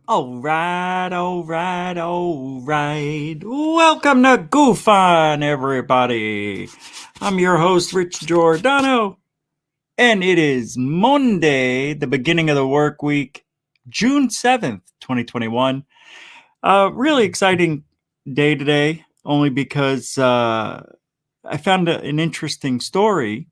All right. Welcome to Goof On, everybody. I'm your host, Rich Giordano, and it is Monday, the beginning of the work week, June 7th, 2021. Really exciting day today, only because I found an interesting story.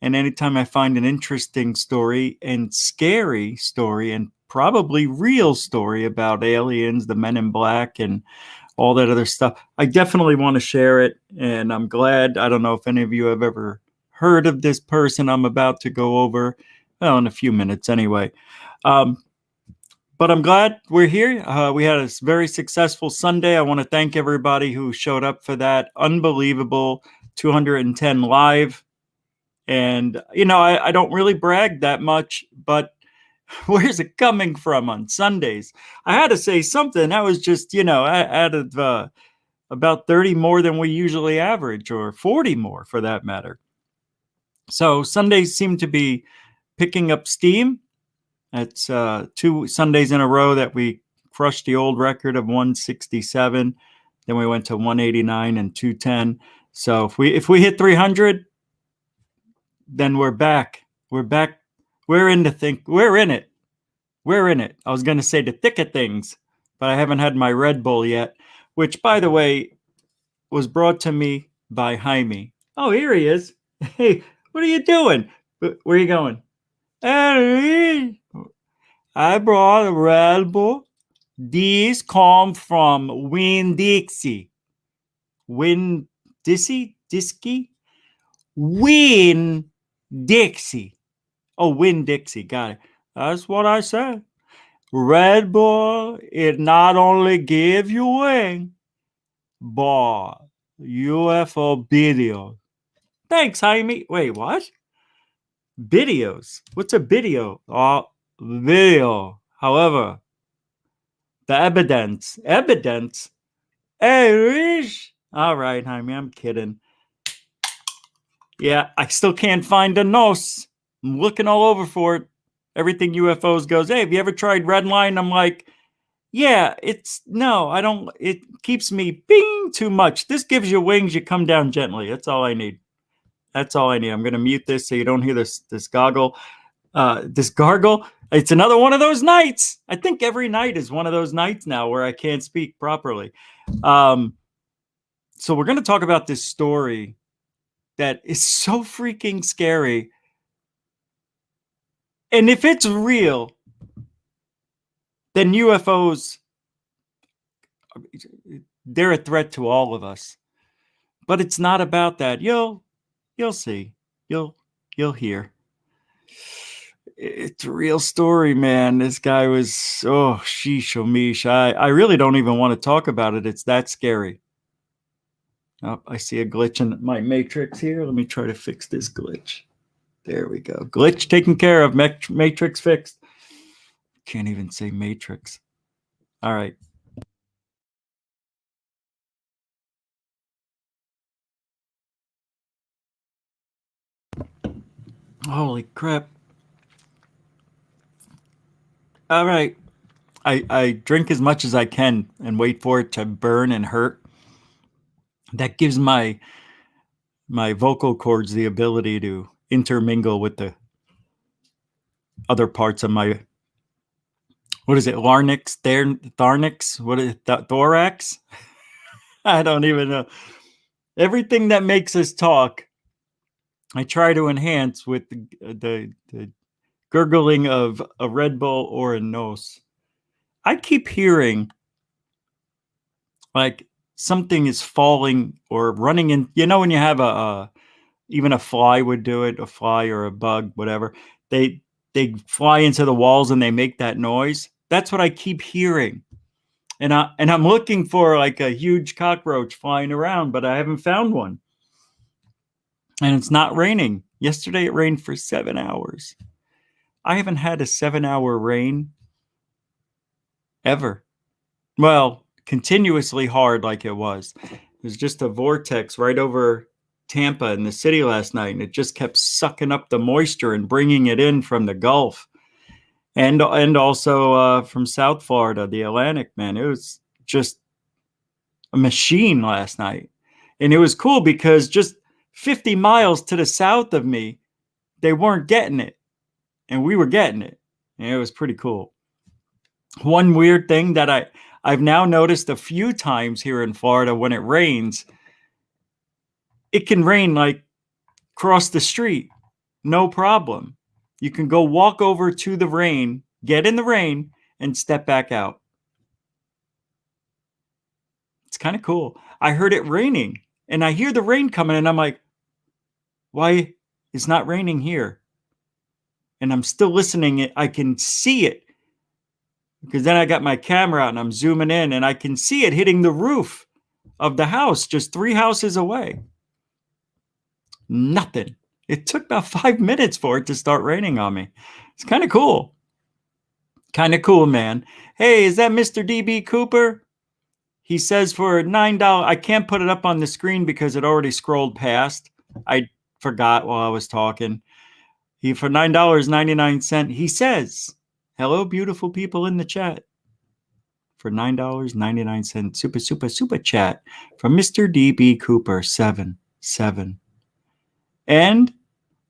And anytime I find an interesting story and scary story and probably real story about aliens, the Men in Black, and all that other stuff, I definitely want to share it. And I'm glad. I don't know if any of you have ever heard of this person I'm about to go over. Well, in a few minutes anyway. But I'm glad we're here. We had a very successful Sunday. I want to thank everybody who showed up for that unbelievable 210 live. And, I don't really brag that much, but where's it coming from on Sundays? I had to say something. That was just, out of about 30 more than we usually average, or 40 more for that matter. So Sundays seem to be picking up steam. That's 2 Sundays in a row that we crushed the old record of 167. Then we went to 189 and 210. So if we hit 300, then we're back. We're back. We're in it. We're in it. I was going to say the thick of things, but I haven't had my Red Bull yet, which, by the way, was brought to me by Jaime. Oh, here he is. Hey, what are you doing? Where are you going? Hey, I brought a Red Bull. These come from Winn-Dixie. Winn-Dixie? Winn-Dixie. Oh, Winn-Dixie. Got it. That's what I said. Red Bull, it not only gives you wing, but UFO video. Thanks, Jaime. Wait, what? Videos? What's a video? Oh, video. However, the evidence. Evidence? Hey, Rich. All right, Jaime, I'm kidding. Yeah, I still can't find a nose. I'm looking all over for it. Everything UFOs goes, hey, have you ever tried Redline? I'm like, yeah, I don't, it keeps me bing too much. This gives you wings, you come down gently. That's all I need. I'm going to mute this so you don't hear this gargle. It's another one of those nights. I think every night is one of those nights now where I can't speak properly. So we're going to talk about this story that is so freaking scary. And if it's real, then UFOs, they're a threat to all of us. But it's not about that. You'll see. You'll hear. It's a real story, man. This guy was, sheesh, oh meesh. I really don't even want to talk about it. It's that scary. Oh, I see a glitch in my matrix here. Let me try to fix this glitch. There we go. Glitch taken care of. Matrix fixed. Can't even say matrix. All right. Holy crap. All right. I drink as much as I can and wait for it to burn and hurt. That gives my vocal cords the ability to intermingle with the other parts of my, what is it, larynx, tharynx, what is it, thorax? I don't even know. Everything that makes us talk, I try to enhance with the gurgling of a Red Bull or a nose. I keep hearing like something is falling or running in. When you have even a fly would do it, a fly or a bug, whatever. They fly into the walls and they make that noise. That's what I keep hearing. And I'm looking for like a huge cockroach flying around, but I haven't found one. And it's not raining. Yesterday it rained for 7 hours. I haven't had a 7-hour rain ever. Well, continuously hard like it was. It was just a vortex right over Tampa in the city last night, and it just kept sucking up the moisture and bringing it in from the Gulf and also from South Florida, the Atlantic. Man, it was just a machine last night, and it was cool because just 50 miles to the south of me, they weren't getting it, and we were getting it, and it was pretty cool. One weird thing that I've now noticed a few times here in Florida when it rains, it can rain like across the street, no problem. You can go walk over to the rain, get in the rain, and step back out. It's kind of cool. I heard it raining, and I hear the rain coming, and I'm like, why it's not raining here? And I'm still listening. I can see it because then I got my camera out and I'm zooming in, and I can see it hitting the roof of the house just 3 houses away. Nothing. It took about 5 minutes for it to start raining on me. It's kind of cool. Kind of cool, man. Hey, is that Mr. DB Cooper? He says for $9. I can't put it up on the screen because it already scrolled past. I forgot while I was talking. He for $9.99. He says, "Hello, beautiful people in the chat." For $9.99, super chat from Mr. DB Cooper 77. And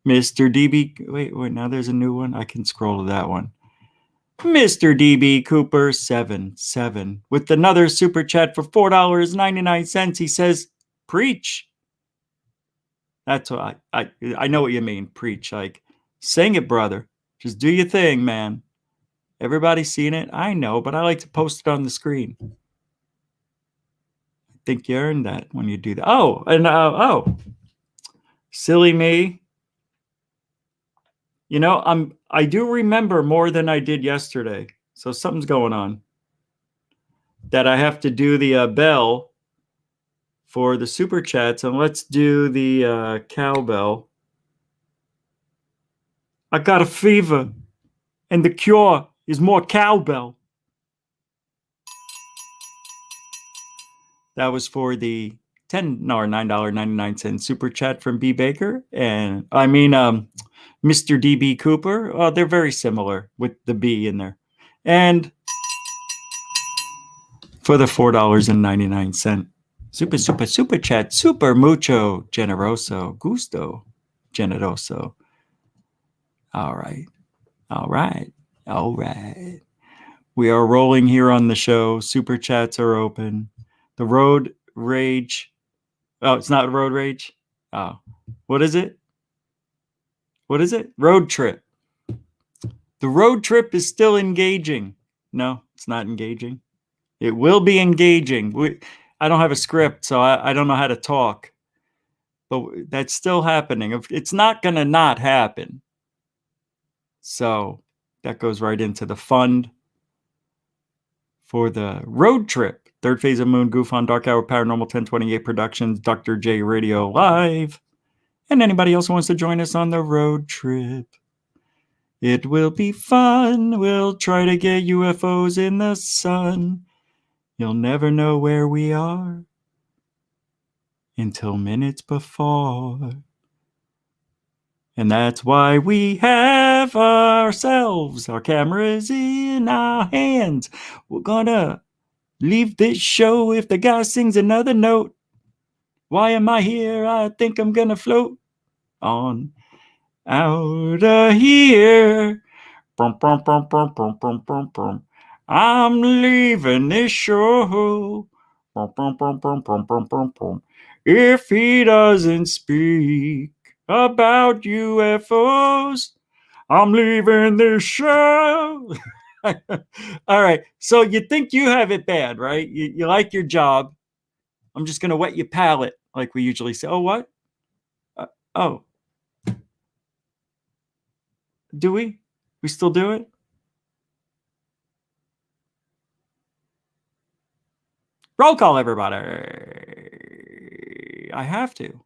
Mr. DB, wait, now there's a new one. I can scroll to that one. Mr. DB Cooper 77 with another super chat for $4.99. He says, "Preach." That's what I know what you mean. Preach, like sing it, brother. Just do your thing, man. Everybody's seen it. I know, but I like to post it on the screen. I think you earned that when you do that. Oh, and silly me. You know, I do remember more than I did yesterday. So something's going on. That I have to do the bell for the super chats, and let's do the cowbell. I got a fever, and the cure is more cowbell. That was for the $9.99 super chat from B Baker, and I mean Mr. DB Cooper. They're very similar with the B in there, and for the $4.99 super chat, super mucho generoso gusto generoso. All right. We are rolling here on the show. Super chats are open. The road rage. Oh, it's not road rage. Oh, what is it? Road trip. The road trip is still engaging. No, it's not engaging. It will be engaging. I don't have a script, so I don't know how to talk. But that's still happening. It's not going to not happen. So that goes right into the fund for the road trip. Third phase of Moon Goof on Dark Hour Paranormal 1028 Productions, Dr. J Radio Live. And anybody else who wants to join us on the road trip. It will be fun. We'll try to get UFOs in the sun. You'll never know where we are until minutes before. And that's why we have ourselves, our cameras in our hands. We're gonna leave this show if the guy sings another note. Why am I here? I think I'm gonna float on out of here. Bum, bum, bum, bum, bum, bum, bum, bum. I'm leaving this show. Bum, bum, bum, bum, bum, bum, bum, bum. If he doesn't speak about UFOs, I'm leaving this show. All right. So you think you have it bad, right? You like your job. I'm just going to wet your palate, like we usually say. Oh, what? Oh. Do we? We still do it? Roll call, everybody. I have to.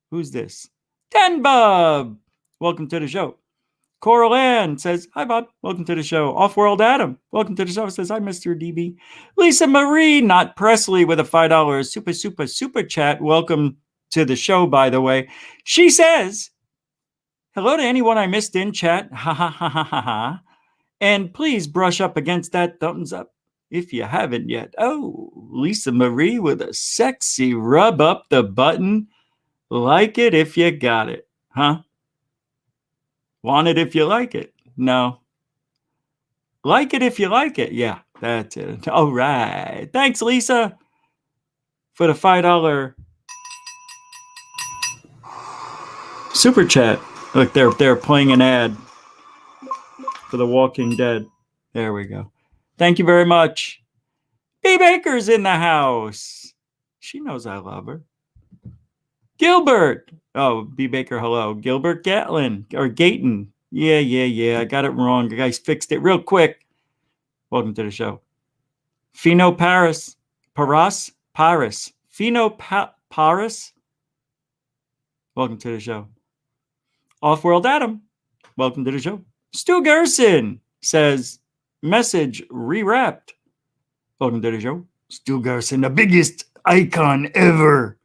Who's this? Dan Bob, welcome to the show. Coral Ann says, hi, Bob. Welcome to the show. Off-World Adam, welcome to the show. Says, hi, Mr. DB. Lisa Marie, not Presley, with a $5 super chat. Welcome to the show, by the way. She says, hello to anyone I missed in chat. Ha, ha, ha, ha, ha, ha. And please brush up against that thumbs up if you haven't yet. Oh, Lisa Marie with a sexy rub up the button. Like it if you got it. Huh? Want it if you like it. No. Like it if you like it. Yeah, that's it. All right. Thanks, Lisa, for the $5 super chat. Look, they're playing an ad for The Walking Dead. There we go. Thank you very much. B. Baker's in the house. She knows I love her. Gilbert. Oh, B. Baker, hello. Gilbert Gatlin or Gayton. Yeah. I got it wrong. You guys fixed it real quick. Welcome to the show. Fino Paris. Fino Paris. Welcome to the show. Off-World Adam. Welcome to the show. Stu Garrison says, message rewrapped. Welcome to the show. Stu Garrison, the biggest icon ever.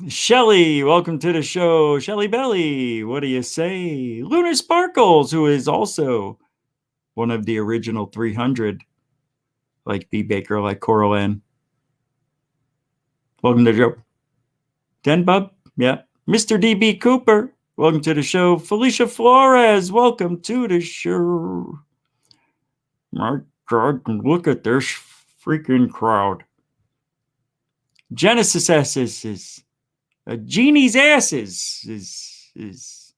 Shelly, welcome to the show. Shelly Belly, what do you say? Lunar Sparkles, who is also one of the original 300, like B. Baker, like Coral Ann. Welcome to the show. Den Bub, yeah. Mr. D.B. Cooper, welcome to the show. Felicia Flores, welcome to the show. My God, look at this freaking crowd. Genesis S's. Genie's asses is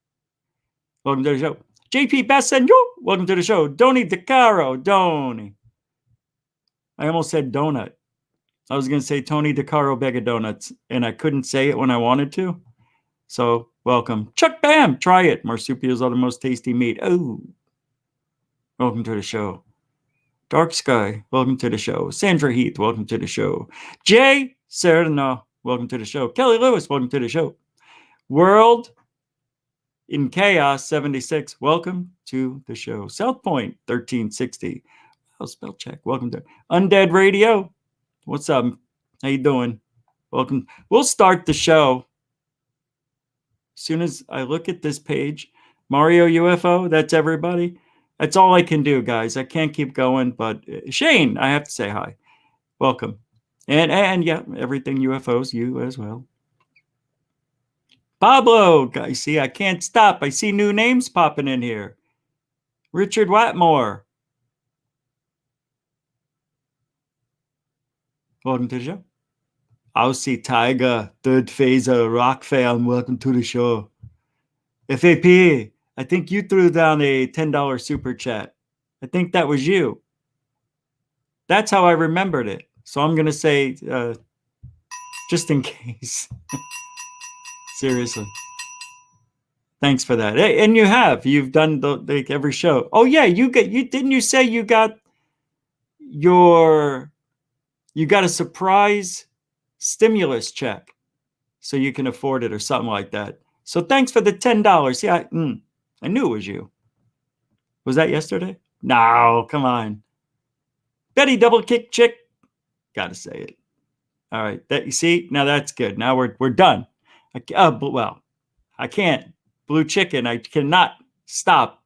welcome to the show. JP Bassenio, welcome to the show. Doni DeCaro, Doni. I almost said donut. I was going to say Tony DeCaro Bag of Donuts, and I couldn't say it when I wanted to. So, welcome. Chuck Bam, try it. Marsupials are the most tasty meat. Oh. Welcome to the show. Dark Sky, welcome to the show. Sandra Heath, welcome to the show. Jay Serna, welcome to the show. Kelly Lewis, welcome to the show. World in Chaos 76, welcome to the show. South Point 1360. Oh, spell check. Welcome to Undead Radio. What's up? How you doing? Welcome. We'll start the show as soon as I look at this page. Mario UFO, that's everybody. That's all I can do, guys. I can't keep going, but Shane, I have to say hi. Welcome. And yeah, everything UFOs, you as well. Pablo, guys, see, I can't stop. I see new names popping in here. Richard Watmore. Welcome to the show. Aussie Tiger, third phaser, rock fan, welcome to the show. FAP, I think you threw down a $10 super chat. I think that was you. That's how I remembered it. So I'm going to say, just in case. Seriously. Thanks for that. And you've done like every show. Oh yeah, didn't you say you got a surprise stimulus check so you can afford it or something like that. So thanks for the $10. Yeah, I knew it was you. Was that yesterday? No, come on. Betty Double Kick Chick. Gotta say it. All right. That you see? Now that's good. Now we're done. I can't. Blue Chicken, I cannot stop.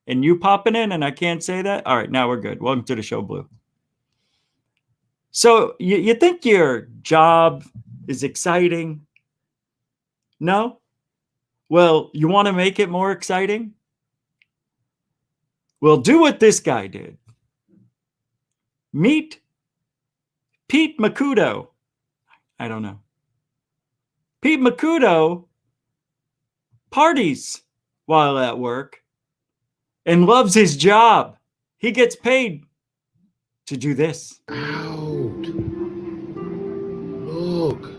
And you popping in and I can't say that? All right, now we're good. Welcome to the show, Blue. So you think your job is exciting? No? Well, you want to make it more exciting? Well, do what this guy did. Meet Pete Makuto. I don't know. Pete Makuto parties while at work and loves his job. He gets paid to do this. Out. Look.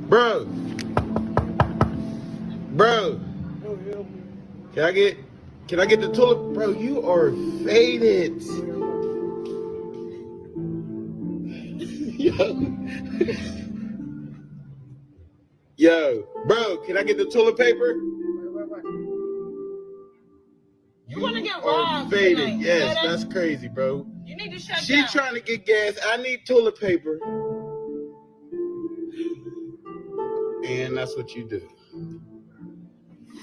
Bro. Can I get the tulip? Bro, you are faded. Yo. Yo, bro, can I get the toilet paper? You want to get are robbed faded. tonight. Yes, that's crazy, bro. You need to shut She down. trying to get gas. I need toilet paper. And that's what you do.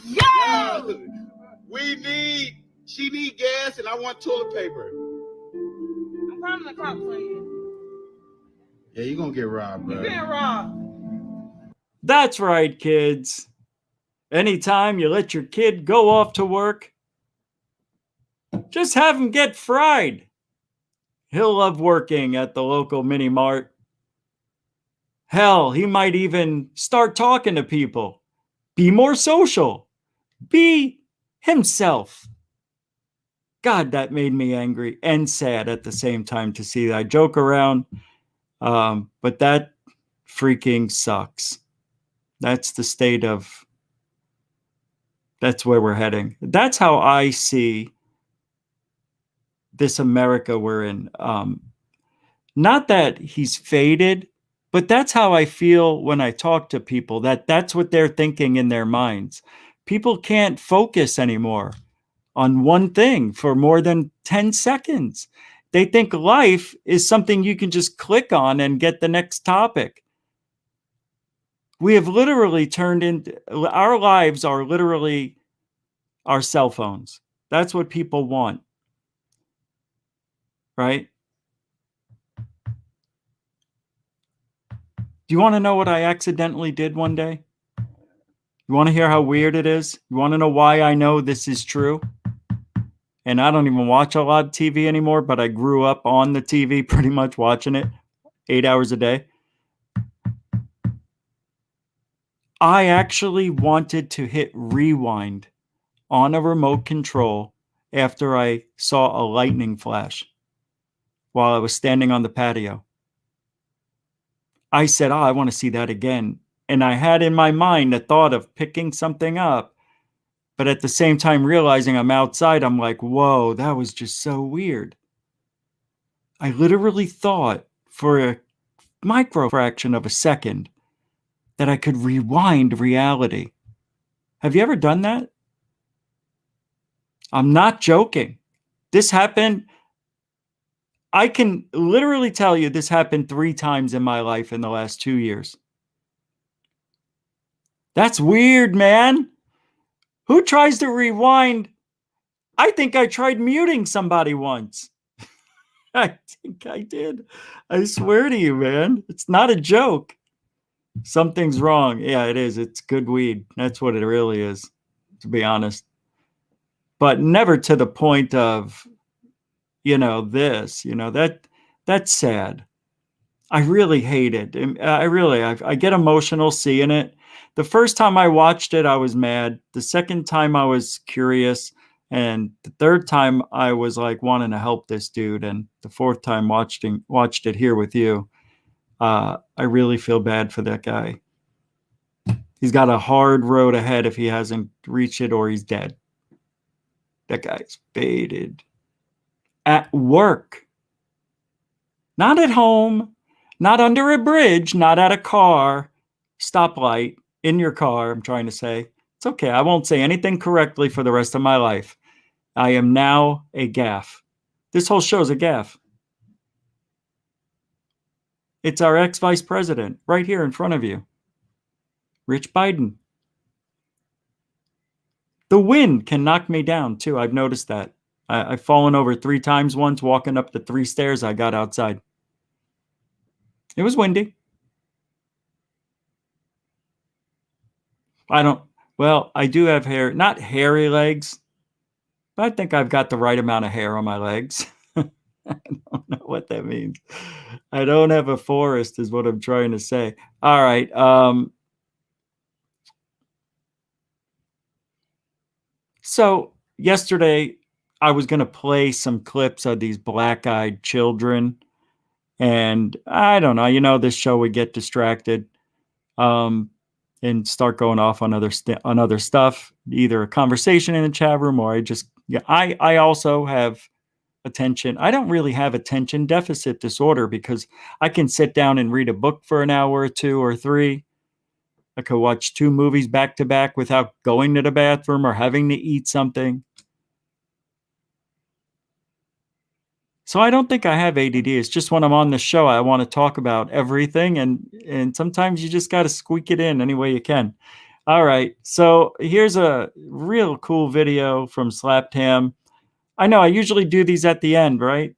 Yo! She need gas and I want toilet paper. I'm calling the cops for you. Yeah, you're going to get robbed, bro. You're getting robbed. That's right, kids. Anytime you let your kid go off to work, just have him get fried. He'll love working at the local mini mart. Hell, he might even start talking to people. Be more social. Be himself. God, that made me angry and sad at the same time to see that. I joke around, but that freaking sucks. That's the state of, that's where we're heading. That's how I see this America we're in. Not that he's faded, but that's how I feel when I talk to people, that's what they're thinking in their minds. People can't focus anymore on one thing for more than 10 seconds. They think life is something you can just click on and get the next topic. We have literally turned into, our lives are literally our cell phones. That's what people want, right? Do you want to know what I accidentally did one day? You want to hear how weird it is? You want to know why I know this is true? And I don't even watch a lot of TV anymore, but I grew up on the TV pretty much watching it 8 hours a day. I actually wanted to hit rewind on a remote control after I saw a lightning flash while I was standing on the patio. I said, I want to see that again. And I had in my mind the thought of picking something up, but at the same time realizing I'm outside, I'm like, whoa, that was just so weird. I literally thought for a micro fraction of a second that I could rewind reality. Have you ever done that? I'm not joking. This happened. I can literally tell you this happened 3 times in my life in the last 2 years. That's weird, man. Who tries to rewind? I think I tried muting somebody once. I think I did. I swear to you, man. It's not a joke. Something's wrong. Yeah, it is. It's good weed. That's what it really is, to be honest. But never to the point of, this, that's sad. I really hate it. I get emotional seeing it. The first time I watched it, I was mad. The second time I was curious. And the third time I was like wanting to help this dude. And the fourth time watched it here with you. I really feel bad for that guy. He's got a hard road ahead if he hasn't reached it or he's dead. That guy's faded. At work. Not at home. Not under a bridge. Not at a car. Stoplight. In your car, I'm trying to say. It's okay. I won't say anything correctly for the rest of my life. I am now a gaffe. This whole show's a gaffe. It's our ex-vice president right here in front of you. Rich Biden. The wind can knock me down too. I've noticed that. I've fallen over 3 times once walking up the 3 stairs I got outside. It was windy. I do have hair, not hairy legs, but I think I've got the right amount of hair on my legs. I don't know what that means. I don't have a forest is what I'm trying to say. All right. So yesterday I was going to play some clips of these black-eyed children. And I don't know, this show would get distracted and start going off on other stuff, either a conversation in the chat room or I also have attention. I don't really have attention deficit disorder because I can sit down and read a book for an hour or 2 or 3 I could watch 2 movies back to back without going to the bathroom or having to eat something. So I don't think I have ADD. It's just when I'm on the show, I want to talk about everything, and sometimes you just got to squeak it in any way you can. All right, so here's a real cool video from Slaptam. I know I usually do these at the end, right?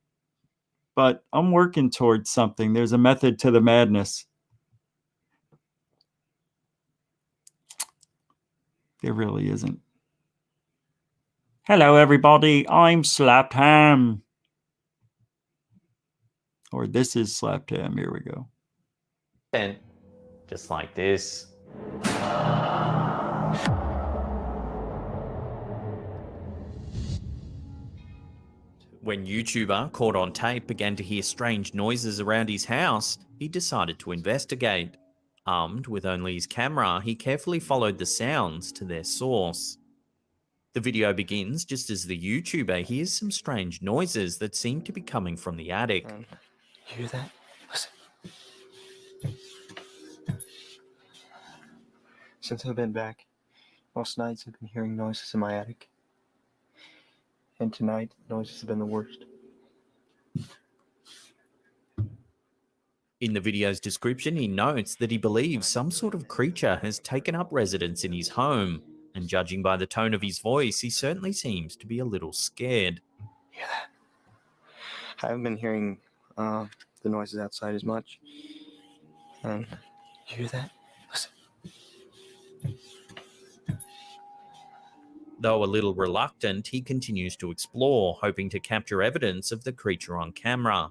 But I'm working towards something. There's a method to the madness. There really isn't. Hello, everybody. I'm Slaptam. Or this is Slaptam. Here we go. Just like this. When YouTuber caught on tape began to hear strange noises around his house, he decided to investigate. Armed with only his camera, he carefully followed the sounds to their source. The video begins just as the YouTuber hears some strange noises that seem to be coming from the attic. You hear that? Listen. Since I've been back, most nights I've been hearing noises in my attic. And tonight, noises have been the worst. In the video's description, he notes that he believes some sort of creature has taken up residence in his home, and judging by the tone of his voice, he certainly seems to be a little scared. Hear that? I haven't been hearing the noises outside as much. You hear that? Listen. Though a little reluctant, he continues to explore, hoping to capture evidence of the creature on camera.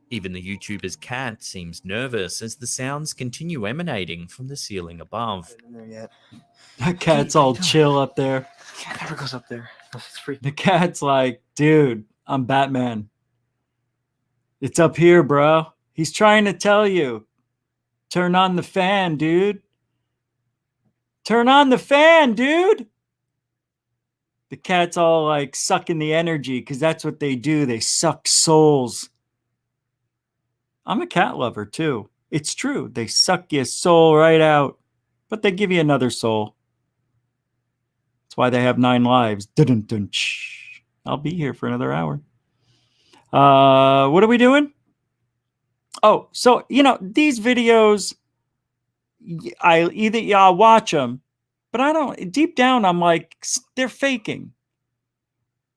Even the YouTuber's cat seems nervous as the sounds continue emanating from the ceiling above. Not in there yet. That cat's all chill up there. Cat never goes up there. It's free. The cat's like, dude, I'm Batman. It's up here, bro. He's trying to tell you. Turn on the fan, dude. Turn on the fan, dude. The cat's all like sucking the energy because that's what they do. They suck souls. I'm a cat lover too. It's true. They suck your soul right out, but they give you another soul. That's why they have 9 lives. Dun-dun-dun. I'll be here for another hour. What are we doing? Oh, so, these videos, I'll watch them, but I don't, deep down, I'm like, they're faking.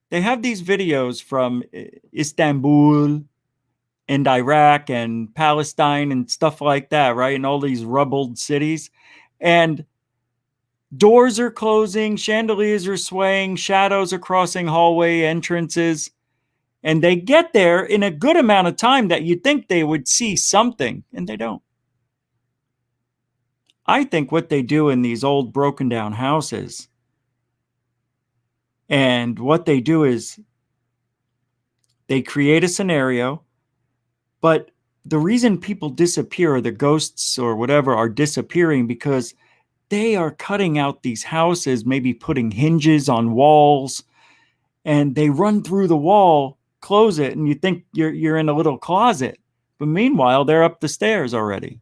They have these videos from Istanbul and Iraq and Palestine and stuff like that, right? And all these rubbled cities. And doors are closing, chandeliers are swaying, shadows are crossing hallway entrances. And they get there in a good amount of time that you'd think they would see something, and they don't. I think what they do in these old broken down houses, and what they do is they create a scenario, but the reason people disappear, or the ghosts or whatever are disappearing, because they are cutting out these houses, maybe putting hinges on walls, and they run through the wall, close it, and you think you're in a little closet. But meanwhile, they're up the stairs already.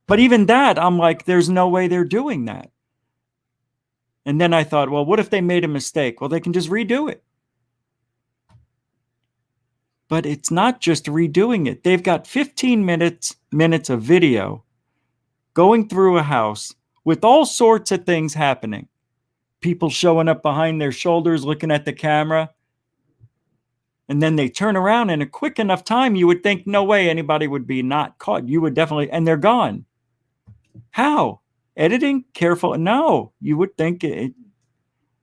But even that, I'm like, there's no way they're doing that. And then I thought, well, what if they made a mistake? Well, they can just redo it. But it's not just redoing it. They've got 15 minutes of video going through a house with all sorts of things happening. People showing up behind their shoulders, looking at the camera. And then they turn around in a quick enough time, you would think, no way anybody would be not caught. You would definitely, and they're gone. How? Editing? Careful? No, you would think it.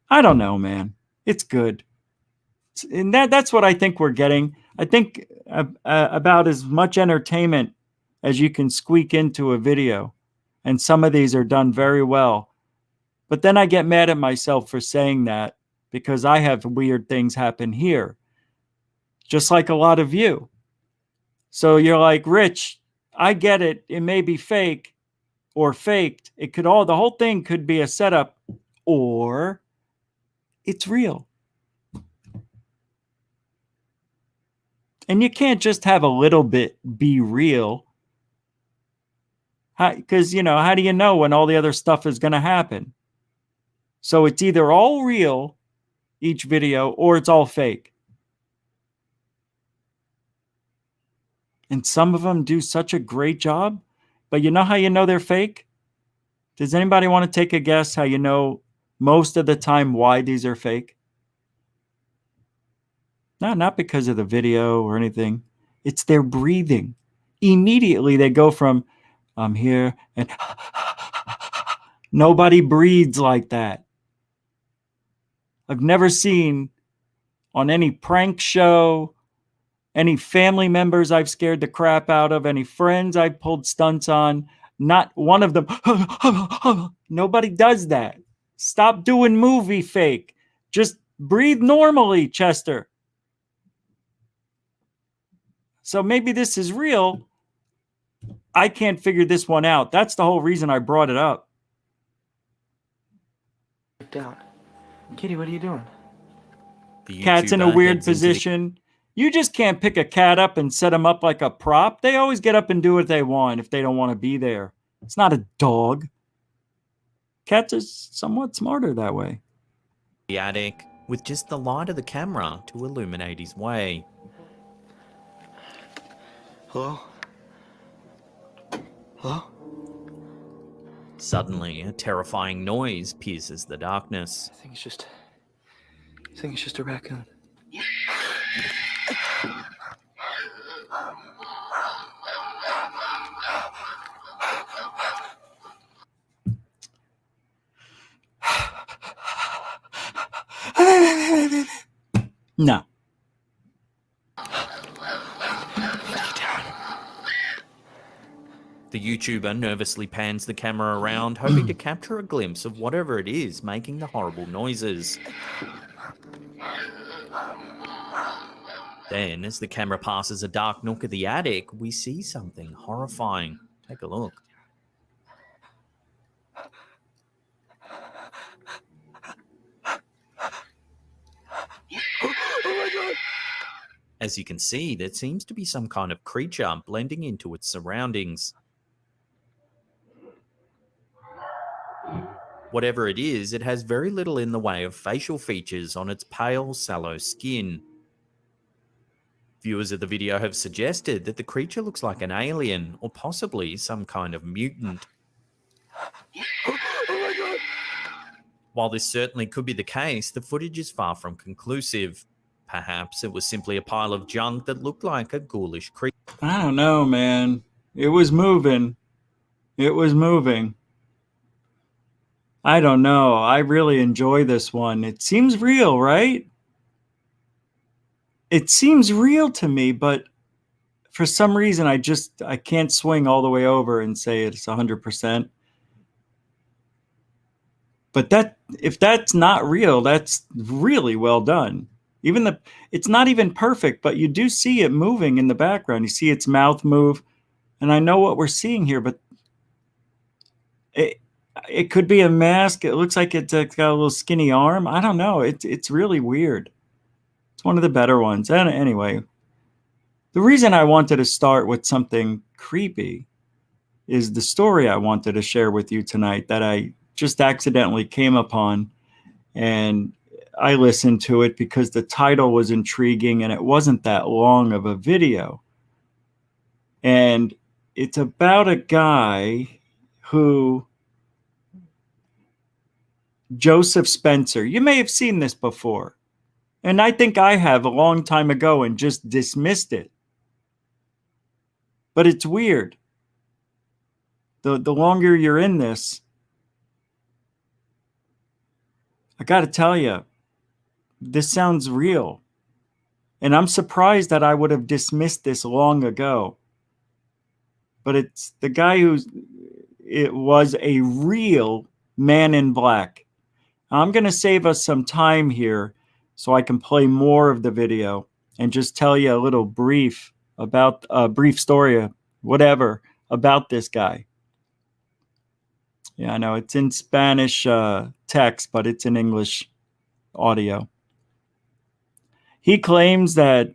I don't know, man. It's good. And that's what I think we're getting. I think about as much entertainment as you can squeak into a video. And some of these are done very well. But then I get mad at myself for saying that because I have weird things happen here. Just like a lot of you. So you're like, Rich, I get it. It may be fake or faked. The whole thing could be a setup, or it's real. And you can't just have a little bit be real. Because, how do you know when all the other stuff is going to happen? So it's either all real, each video, or it's all fake. And some of them do such a great job. But you know how you know they're fake? Does anybody want to take a guess how you know most of the time why these are fake? No, not because of the video or anything. It's their breathing. Immediately they go from, I'm here, and nobody breathes like that. I've never seen on any prank show, any family members I've scared the crap out of, any friends I've pulled stunts on, not one of them. Nobody does that. Stop doing movie fake. Just breathe normally, Chester. So maybe this is real. I can't figure this one out. That's the whole reason I brought it up. Down. Kitty, what are you doing? The Cat's in a YouTuber weird heads into the- position. You just can't pick a cat up and set him up like a prop. They always get up and do what they want if they don't want to be there. It's not a dog. Cats are somewhat smarter that way. the attic with just the light of the camera to illuminate his way. Hello? Hello? Suddenly, a terrifying noise pierces the darkness. I think it's just a raccoon. No. The YouTuber nervously pans the camera around, hoping to capture a glimpse of whatever it is making the horrible noises. Then, as the camera passes a dark nook of the attic, we see something horrifying. Take a look. As you can see, there seems to be some kind of creature blending into its surroundings. Whatever it is, it has very little in the way of facial features on its pale, sallow skin. Viewers of the video have suggested that the creature looks like an alien or possibly some kind of mutant. While this certainly could be the case, the footage is far from conclusive. Perhaps it was simply a pile of junk that looked like a ghoulish creature. I don't know, man. It was moving. It was moving. I don't know. I really enjoy this one. It seems real, right? It seems real to me, but for some reason I can't swing all the way over and say it's 100%. But if that's not real, that's really well done. It's not even perfect, but you do see it moving in the background. You see its mouth move, and I know what we're seeing here, but it could be a mask. It looks like it's got a little skinny arm. I don't know. It's really weird. It's one of the better ones. And anyway, the reason I wanted to start with something creepy is the story I wanted to share with you tonight that I just accidentally came upon, and I listened to it because the title was intriguing and it wasn't that long of a video. And it's about a guy who, Joseph Spencer. You may have seen this before. And I think I have a long time ago and just dismissed it. But it's weird. The longer you're in this, I got to tell you, this sounds real. And I'm surprised that I would have dismissed this long ago. But it's the guy it was a real man in black. I'm going to save us some time here so I can play more of the video and just tell you a little brief story, whatever, about this guy. Yeah, I know it's in Spanish text, but it's in English audio. He claims that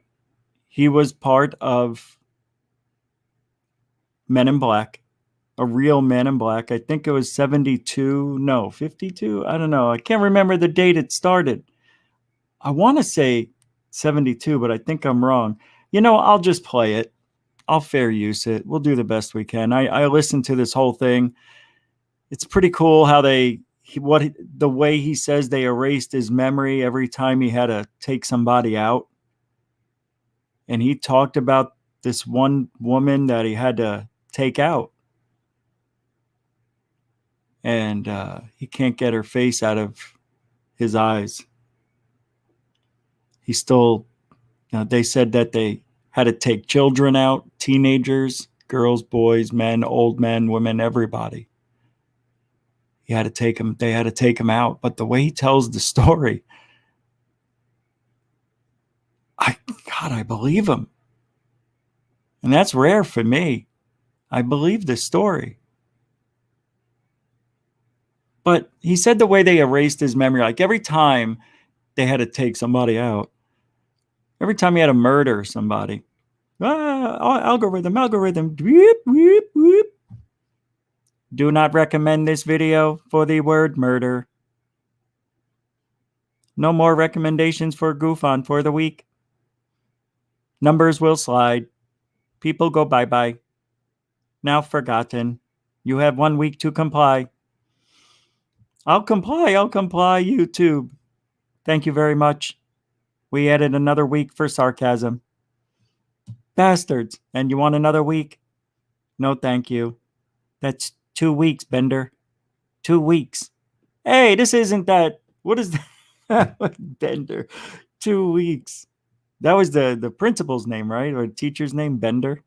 he was part of Men in Black, a real Man in Black. I think it was 72, no, 52. I don't know. I can't remember the date it started. I want to say 72, but I think I'm wrong. I'll just play it. I'll fair use it. We'll do the best we can. I listened to this whole thing. It's pretty cool how the way he says they erased his memory every time he had to take somebody out. And he talked about this one woman that he had to take out. And he can't get her face out of his eyes. He still, they said that they had to take children out, teenagers, girls, boys, men, old men, women, everybody. They had to take them out. But the way he tells the story, I believe him. And that's rare for me. I believe the story. But he said the way they erased his memory, like every time they had to take somebody out, every time he had to murder somebody, algorithm, whoop, whoop, whoop. Do not recommend this video for the word murder. No more recommendations for Goof On for the week. Numbers will slide. People go bye-bye. Now forgotten. You have 1 week to comply. I'll comply, YouTube. Thank you very much. We added another week for sarcasm. Bastards. And you want another week? No, thank you. That's 2 weeks, Bender. 2 weeks. Hey, this isn't that. What is that? Bender. 2 weeks. That was the principal's name, right? Or teacher's name, Bender.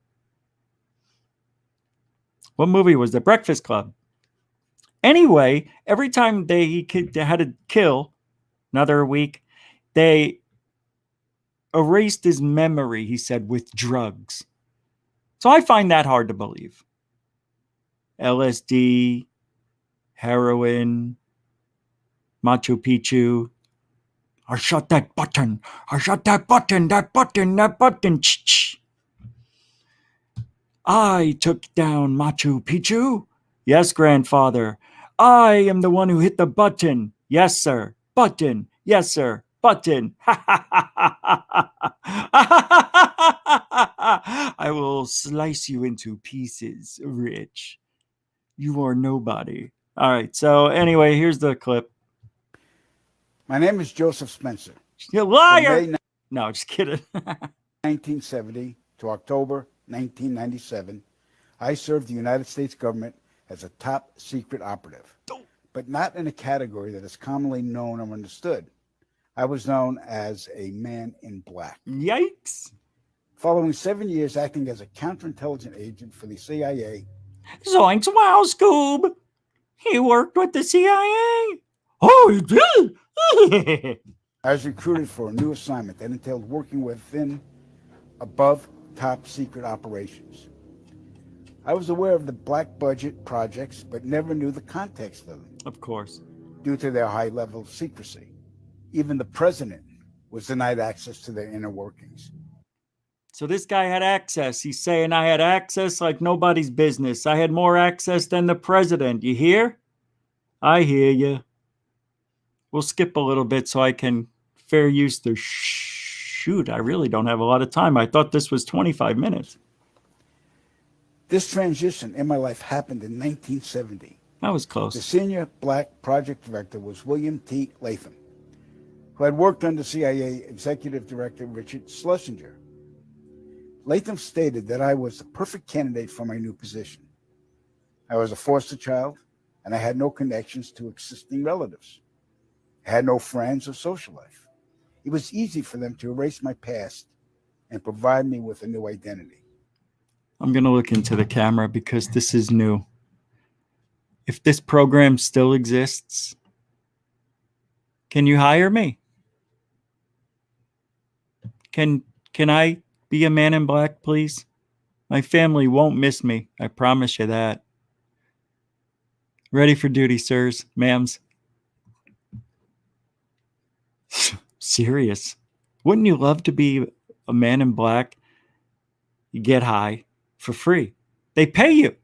What movie was The Breakfast Club? Anyway, every time they had to kill another week, they erased his memory, he said, with drugs. So I find that hard to believe. LSD, heroin, Machu Picchu. I shot that button. I took down Machu Picchu. Yes, grandfather. I am the one who hit the button. Yes, sir. Button. Yes, sir. Button. I will slice you into pieces, Rich. You are nobody. All right. So anyway, here's the clip. My name is Joseph Spencer. You liar. From May No, just kidding. 1970 to October 1997, I served the United States government as a top secret operative, but not in a category that is commonly known or understood. I was known as a man in black. Yikes. Following 7 years acting as a counterintelligence agent for the CIA. Zoinks, wow, Scoob. He worked with the CIA. Oh, he did? I was recruited for a new assignment that entailed working within above top secret operations. I was aware of the black budget projects, but never knew the context of them. Of course. Due to their high level of secrecy. Even the president was denied access to their inner workings. So this guy had access. He's saying I had access like nobody's business. I had more access than the president. You hear? I hear you. We'll skip a little bit so I can fair use the shoot. I really don't have a lot of time. I thought this was 25 minutes. This transition in my life happened in 1970. That was The close. senior black project director was William T. Latham, who had worked under CIA Executive Director Richard Schlesinger. Latham stated that I was the perfect candidate for my new position. I was a foster child, and I had no connections to existing relatives. I had no friends or social life. It was easy for them to erase my past and provide me with a new identity. I'm going to look into the camera because this is new. If this program still exists, can you hire me? Can I be a man in black, please? My family won't miss me. I promise you that. Ready for duty, sirs, ma'ams. Serious. Wouldn't you love to be a man in black? You get high for free. They pay you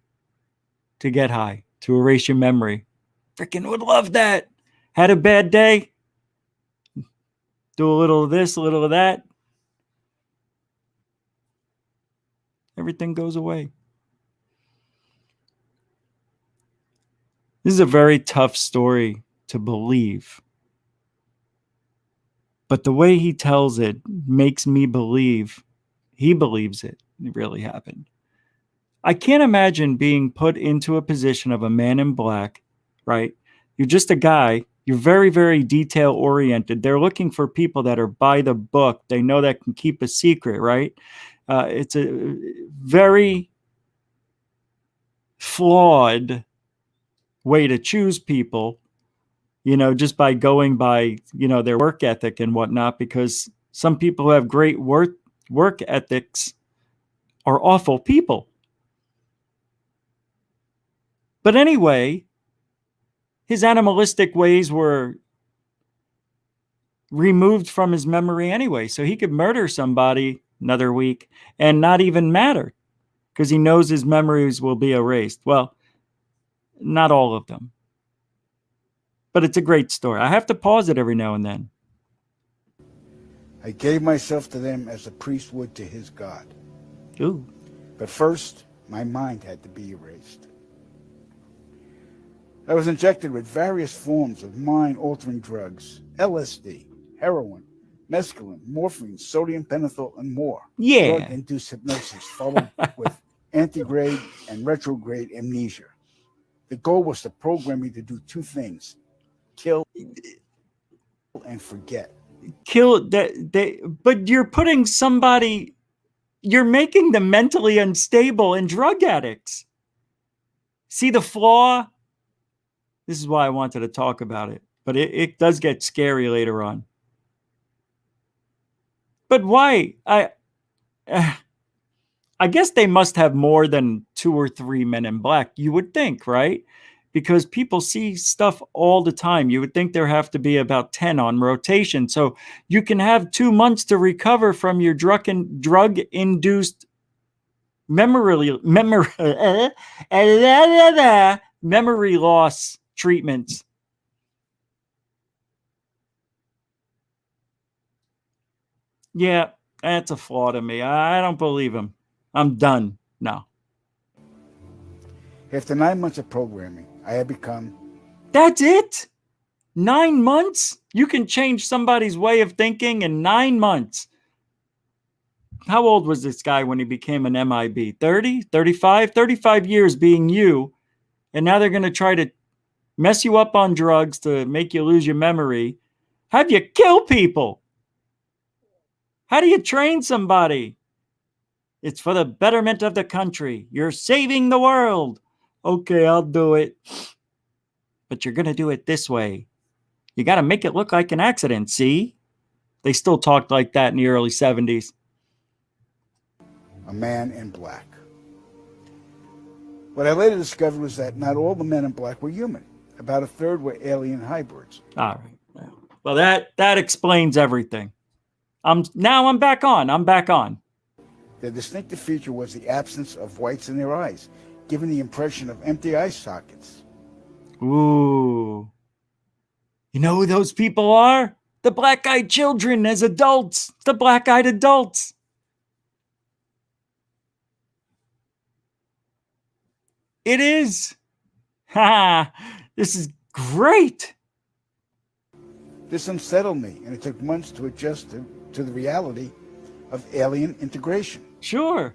to get high, to erase your memory. Freaking would love that. Had a bad day? Do a little of this, a little of that. Everything goes away. This is a very tough story to believe. But the way he tells it makes me believe he believes it really happened. I can't imagine being put into a position of a man in black, right? You're just a guy. You're very, very detail oriented. They're looking for people that are by the book. They know that can keep a secret, right? It's a very flawed way to choose people, just by going by, their work ethic and whatnot, because some people who have great work ethics are awful people. But anyway, his animalistic ways were removed from his memory anyway. So he could murder somebody another week and not even matter because he knows his memories will be erased. Well, not all of them. But it's a great story. I have to pause it every now and then. I gave myself to them as a priest would to his God. Ooh. But first, my mind had to be erased. I was injected with various forms of mind-altering drugs, LSD, heroin, mescaline, morphine, sodium pentothal, and more. Yeah. Drug-induced hypnosis followed with antegrade and retrograde amnesia. The goal was to program me to do two things: kill and forget. Kill that but you're putting somebody, you're making them mentally unstable and drug addicts. See the flaw? This is why I wanted to talk about it, but it does get scary later on. But why? I guess they must have more than 2 or 3 men in black, you would think, right? Because people see stuff all the time. You would think there have to be about 10 on rotation. So you can have 2 months to recover from your drug-induced memory loss treatments. Yeah, that's a flaw to me. I don't believe him. I'm done. No. After 9 months of programming, I had become... That's it? 9 months? You can change somebody's way of thinking in 9 months. How old was this guy when he became an M.I.B? 30? 35? 35 years being you. And now they're going to try to mess you up on drugs to make you lose your memory. Have you kill people? How do you train somebody? It's for the betterment of the country. You're saving the world. Okay, I'll do it. But you're going to do it this way. You got to make it look like an accident, see? They still talked like that in the early 70s. a man in black. What I later discovered was that not all the men in black were human. About a third were alien hybrids. All right. Well, that explains everything. I'm back on. I'm back on. Their distinctive feature was the absence of whites in their eyes, giving the impression of empty eye sockets. Ooh. You know who those people are? The black-eyed children as adults. The black-eyed adults. It is. Ha! This is great. This unsettled me, and it took months to adjust to the reality of alien integration. Sure.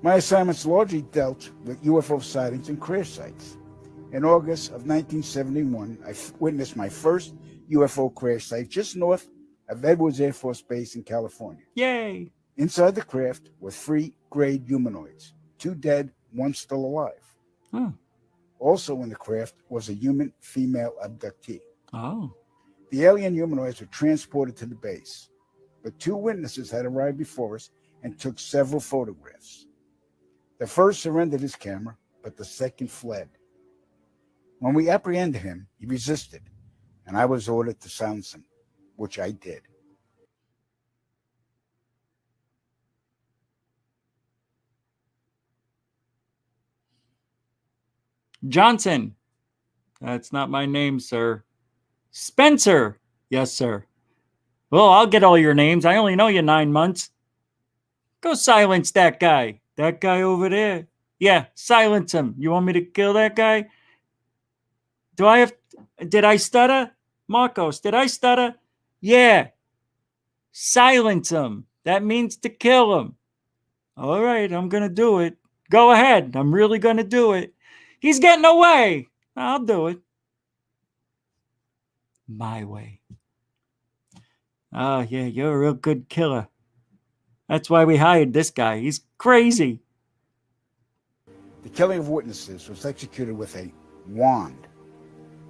My assignments largely dealt with UFO sightings and crash sites. In August of 1971, I witnessed my first UFO crash site just north of Edwards Air Force Base in California. Yay. Inside the craft were 3 grayed humanoids, 2 dead, 1 still alive. Oh. Also in the craft was a human female abductee. Oh. The alien humanoids were transported to the base, but 2 witnesses had arrived before us and took several photographs. The first surrendered his camera, but the second fled. When we apprehended him, he resisted, and I was ordered to silence him, which I did. Johnson. That's not my name, sir. Spencer. Yes, sir. Well, I'll get all your names. I only know you 9 months. Go silence that guy. That guy over there. Yeah, silence him. You want me to kill that guy? Did I stutter? Marcos, did I stutter? Yeah. Silence him. That means to kill him. All right, I'm going to do it. Go ahead. I'm really going to do it. He's getting away. I'll do it. My way. Oh, yeah, you're a real good killer. That's why we hired this guy. He's crazy. The killing of witnesses was executed with a wand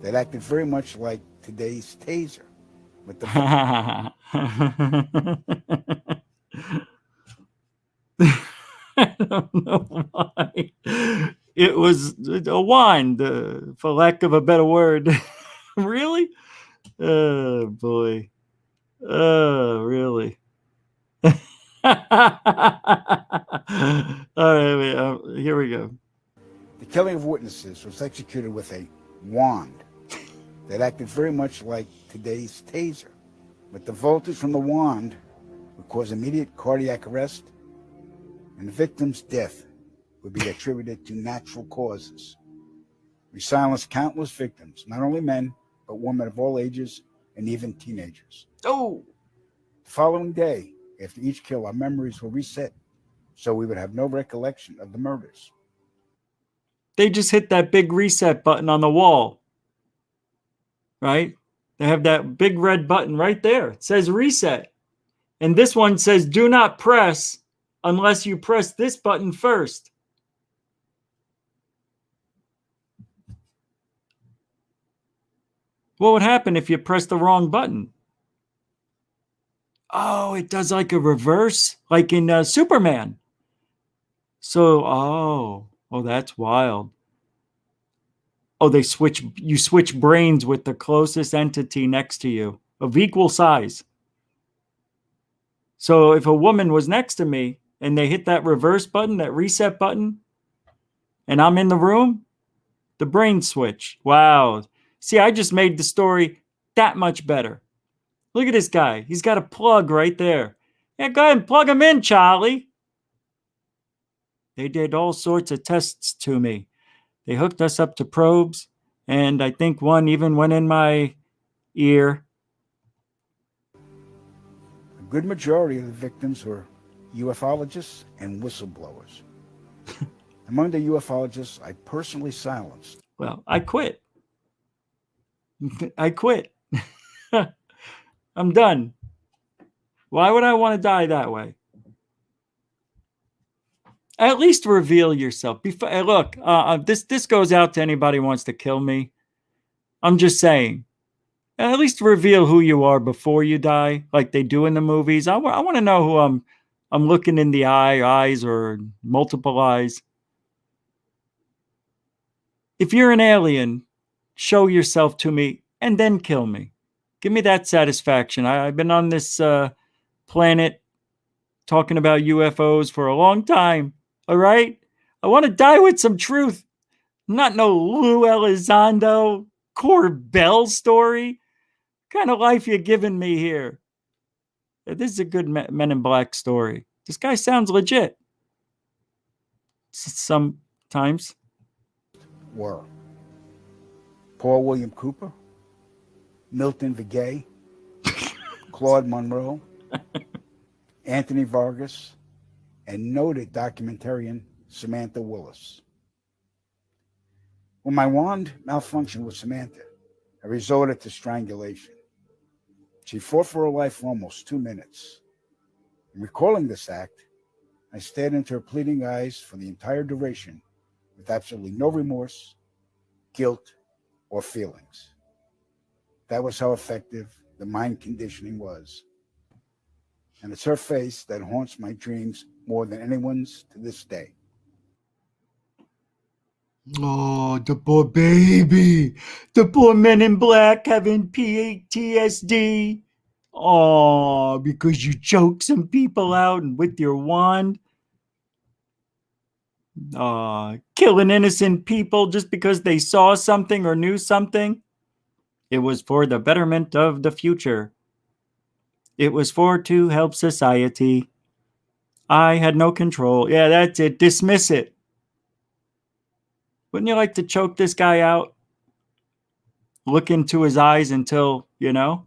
that acted very much like today's taser. With the I don't know why. It was a wand, for lack of a better word. Really? Oh, boy. Oh, really? All right, wait, here we go. The killing of witnesses was executed with a wand that acted very much like today's taser. But the voltage from the wand would cause immediate cardiac arrest, and the victim's death would be attributed to natural causes. We silenced countless victims, not only men, but women of all ages and even teenagers. Oh! The following day, after each kill, our memories were reset, so we would have no recollection of the murders. They just hit that big reset button on the wall, right? They have that big red button right there. It says reset. And this one says do not press unless you press this button first. What would happen if you press the wrong button? Oh, it does like a reverse, like in Superman. So, oh, that's wild. Oh, you switch brains with the closest entity next to you of equal size. So if a woman was next to me and they hit that reverse button, that reset button, and I'm in the room, the brain switch. Wow. See, I just made the story that much better. Look at this guy. He's got a plug right there. Yeah, go ahead and plug him in, Charlie. They did all sorts of tests to me. They hooked us up to probes, and I think one even went in my ear. A good majority of the victims were UFOlogists and whistleblowers. Among the UFOlogists I personally silenced. Well, I quit. I quit. I'm done. Why would I want to die that way? At least reveal yourself. Look, this goes out to anybody who wants to kill me. I'm just saying. At least reveal who you are before you die, like they do in the movies. I want to know who I'm looking in the eyes or multiple eyes. If you're an alien, show yourself to me and then kill me. Give me that satisfaction. I've been on this planet talking about UFOs for a long time. All right? I want to die with some truth. Not no Lou Elizondo, Corbell story. What kind of life you giving me here? This is a good Men in Black story. This guy sounds legit. Sometimes. Were Paul William Cooper, Milton Vigay, Claude Monroe, Anthony Vargas, and noted documentarian Samantha Willis. When my wand malfunctioned with Samantha, I resorted to strangulation. She fought for her life for almost 2 minutes. In recalling this act, I stared into her pleading eyes for the entire duration with absolutely no remorse, guilt, or feelings. That was how effective the mind conditioning was. And it's her face that haunts my dreams more than anyone's to this day. Oh, the poor baby. The poor Men in Black having PTSD. Oh, because you choked some people out and with your wand. killing innocent people just because they saw something or knew something. It was for the betterment of the future. It was to help society. I had no control. Yeah, that's it. Dismiss it. Wouldn't you like to choke this guy out? Look into his eyes until, it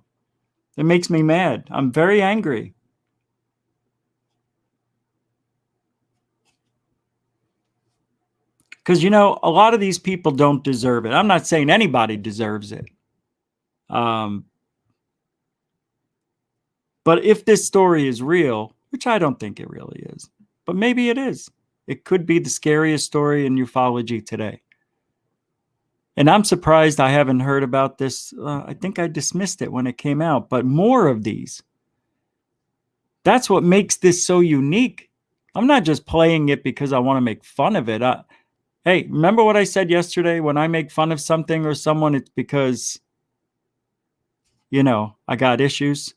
makes me mad. I'm very angry. Because, a lot of these people don't deserve it. I'm not saying anybody deserves it. But if this story is real, which I don't think it really is, but maybe it is. It could be the scariest story in ufology today. And I'm surprised I haven't heard about this. I think I dismissed it when it came out, but more of these. That's what makes this so unique. I'm not just playing it because I want to make fun of it. Hey, remember what I said yesterday? When I make fun of something or someone, it's because, I got issues.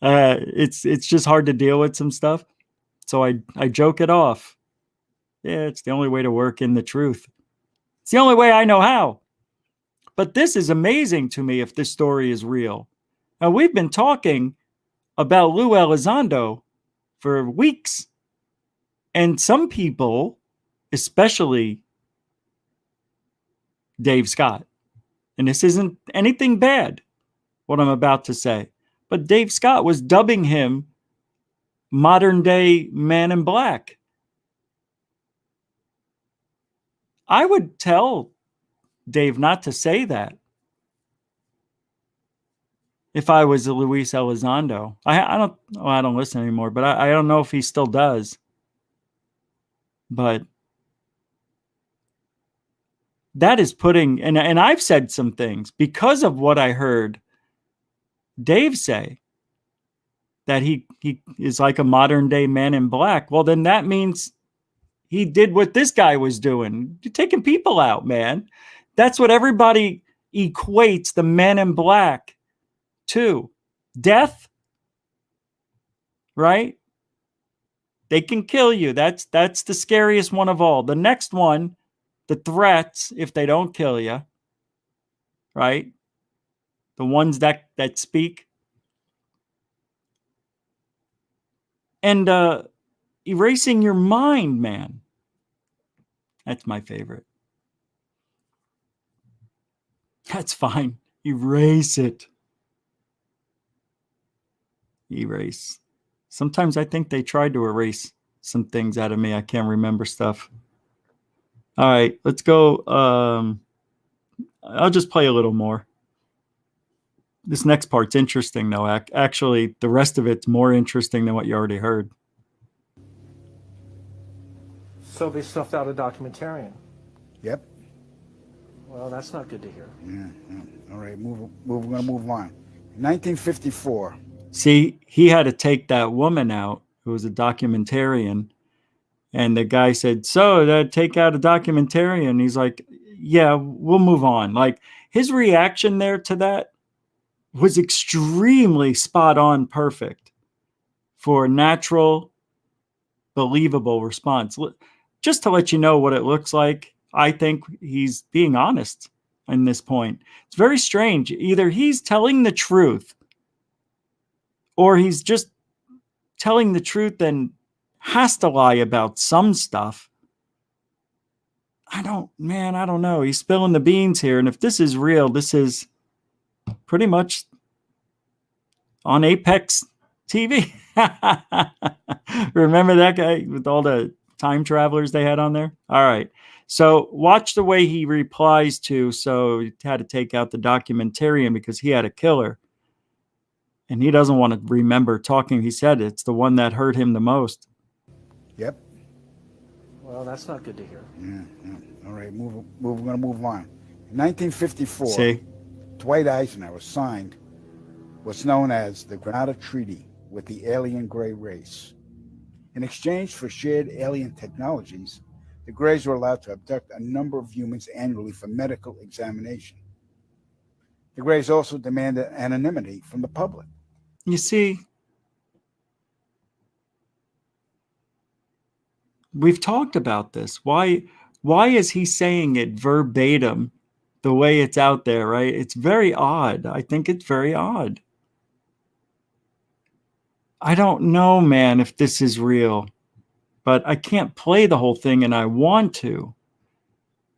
It's just hard to deal with some stuff. So I joke it off. Yeah, it's the only way to work in the truth. It's the only way I know how. But this is amazing to me if this story is real. Now, we've been talking about Lou Elizondo for weeks. And some people, especially Dave Scott, and this isn't anything bad, what I'm about to say, but Dave Scott was dubbing him modern day Man in Black. I would tell Dave not to say that if I was a Luis Elizondo. I don't listen anymore, but I don't know if he still does. But that is putting, and I've said some things because of what I heard Dave say, that he is like a modern day Man in Black. Well, then that means he did what this guy was doing. You're taking people out, man. That's what everybody equates the Man in Black to. Death, right? They can kill you. That's the scariest one of all. The next one, the threats, if they don't kill you, right? The ones that speak. And erasing your mind, man. That's my favorite. That's fine. Erase it. Erase. Sometimes I think they tried to erase some things out of me. I can't remember stuff. All right, let's go. I'll just play a little more. This next part's interesting, though. Actually, the rest of it's more interesting than what you already heard. So they stuffed out a documentarian. Yep. Well, that's not good to hear. Yeah. All right, we're going to move on. 1954. See, he had to take that woman out who was a documentarian. And the guy said, so take out a documentarian. He's like, yeah, we'll move on. Like, his reaction there to that was extremely spot on, perfect for a natural, believable response. Just to let you know what it looks like, I think he's being honest in this point. It's very strange. Either he's telling the truth or he's just telling the truth and has to lie about some stuff. I don't know. He's spilling the beans here. And if this is real, this is pretty much on Apex TV. Remember that guy with all the time travelers they had on there? All right. So watch the way he replies to, so he had to take out the documentarian because he had a killer. And he doesn't want to remember talking. He said it's the one that hurt him the most. Yep. Well, that's not good to hear. Yeah. All right, we're going to move on. In 1954, See? Dwight Eisenhower signed what's known as the Granada Treaty with the alien gray race. In exchange for shared alien technologies, the Greys were allowed to abduct a number of humans annually for medical examination. The Greys also demanded anonymity from the public. You see, We've talked about this. Why is he saying it verbatim the way it's out there, right? It's very odd. I think it's very odd. I don't know, man, if this is real, but I can't play the whole thing and I want to.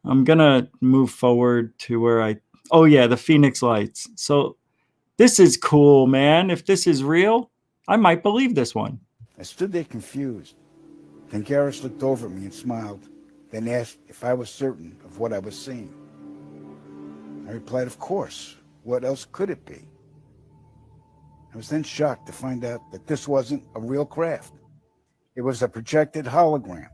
I'm going to move forward to where oh yeah, the Phoenix Lights. So this is cool, man. If this is real, I might believe this one. I stood there confused. Then Garris looked over at me and smiled, then asked if I was certain of what I was seeing. I replied, of course. What else could it be? I was then shocked to find out that this wasn't a real craft. It was a projected hologram.